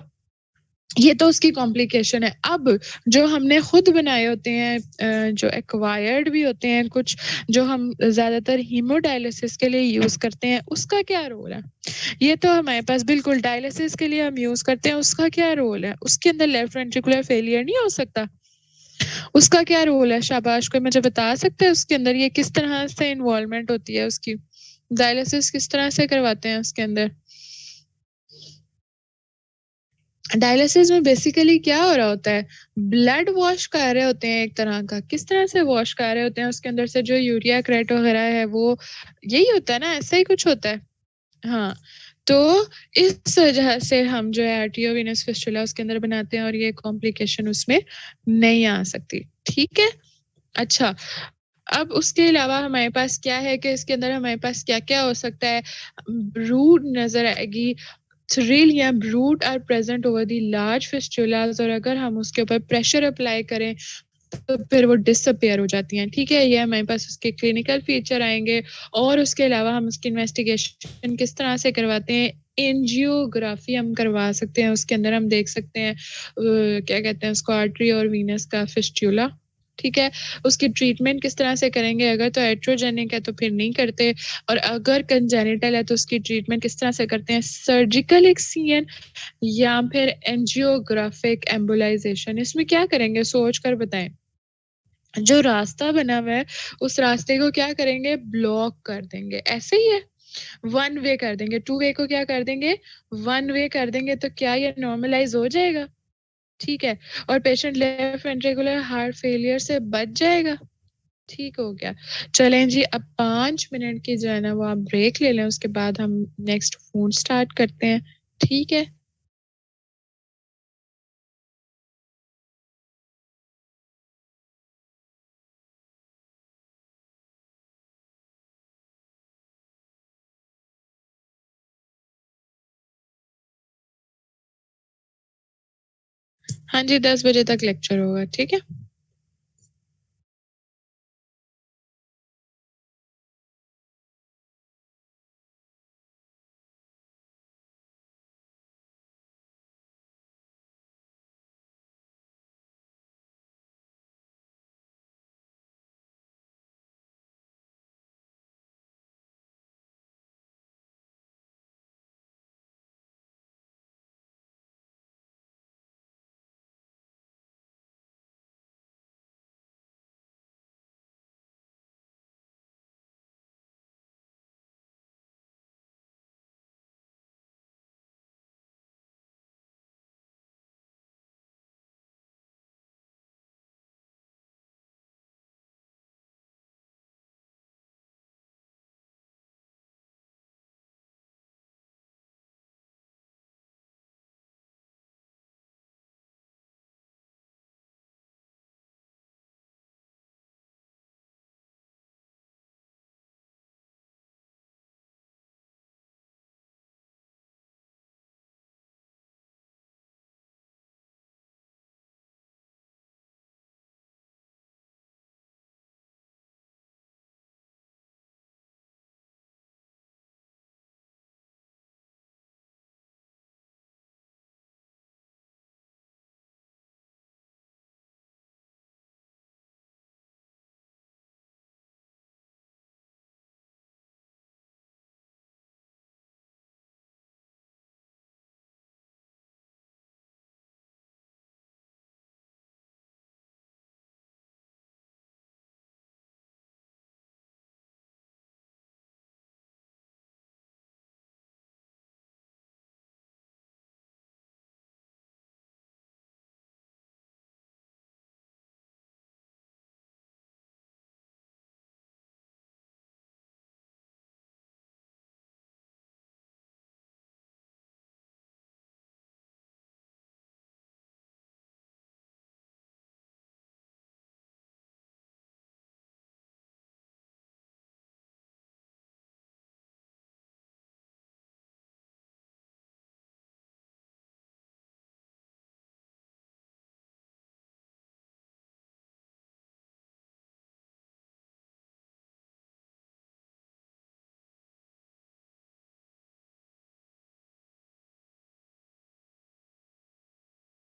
[SPEAKER 1] ये तो उसकी कॉम्प्लिकेशन है। अब जो हमने खुद बनाए होते हैं, जो एक्वायर्ड भी होते हैं कुछ, जो हम ज्यादातर हीमोडायलिसिस के लिए यूज करते हैं, उसका क्या रोल है? ये तो हमारे पास बिल्कुल डायलिसिस के लिए हम यूज करते हैं, उसका क्या रोल है? उसके अंदर लेफ्ट वेंट्रिकुलर फेलियर नहीं हो सकता? उसका क्या रोल है? शाबाश, कोई मुझे बता सकते हैं उसके अंदर ये किस तरह से इन्वॉल्वमेंट होती है उसकी? डायलिसिस किस तरह से करवाते हैं उसके अंदर? डायलिसिस में बेसिकली क्या हो रहा होता है, ब्लड वॉश कर रहे होते हैं एक तरह का। किस तरह से वॉश कर रहे होते हैं? उसके अंदर से जो यूरिया क्रेट वगैरह है वो यही होता है ना, ऐसा ही कुछ होता है। हाँ, तो इस वजह से हम जो है आर्टियोवेनस फिस्टुला उसके अंदर बनाते हैं और ये कॉम्प्लिकेशन उसमें नहीं आ सकती। ठीक है, अच्छा, अब उसके अलावा हमारे पास क्या है कि इसके अंदर हमारे पास क्या क्या हो सकता है, ब्रूड नजर आएगी, थ्रिल या bruit are present over the large fistulas, और अगर हम उसके ऊपर प्रेशर अप्लाई करें तो फिर वो डिसअपियर हो जाती हैं। ठीक है, ये हमारे पास उसके क्लिनिकल फीचर आएंगे, और उसके अलावा हम उसकी इन्वेस्टिगेशन किस तरह से करवाते हैं, एंजियोग्राफी हम करवा सकते हैं, उसके अंदर हम देख सकते हैं क्या कहते हैं उसको, आर्टरी और वीनस का फिस्टुला। ठीक है, उसकी ट्रीटमेंट किस तरह से करेंगे, अगर तो एट्रोजेनिक है तो फिर नहीं करते, और अगर कंजेनिटल है तो उसकी ट्रीटमेंट किस तरह से करते हैं, सर्जिकल एक्सियन या फिर एंजियोग्राफिक एम्बुलाइजेशन। इसमें क्या करेंगे सोच कर बताएं। जो रास्ता बना हुआ है उस रास्ते को क्या करेंगे, ब्लॉक कर देंगे, ऐसे ही है, वन वे कर देंगे। टू वे को क्या कर देंगे, वन वे कर देंगे, तो क्या ये नॉर्मलाइज हो जाएगा? ठीक है, और patient left ventricular heart failure से बच जाएगा। ठीक हो गया। चलें जी, अब 5 मिनट की जो है ना वो आप ब्रेक ले लें, उसके बाद हम नेक्स्ट फोन स्टार्ट करते हैं। ठीक है। हाँ जी, 10 बजे तक लेक्चर होगा। ठीक है।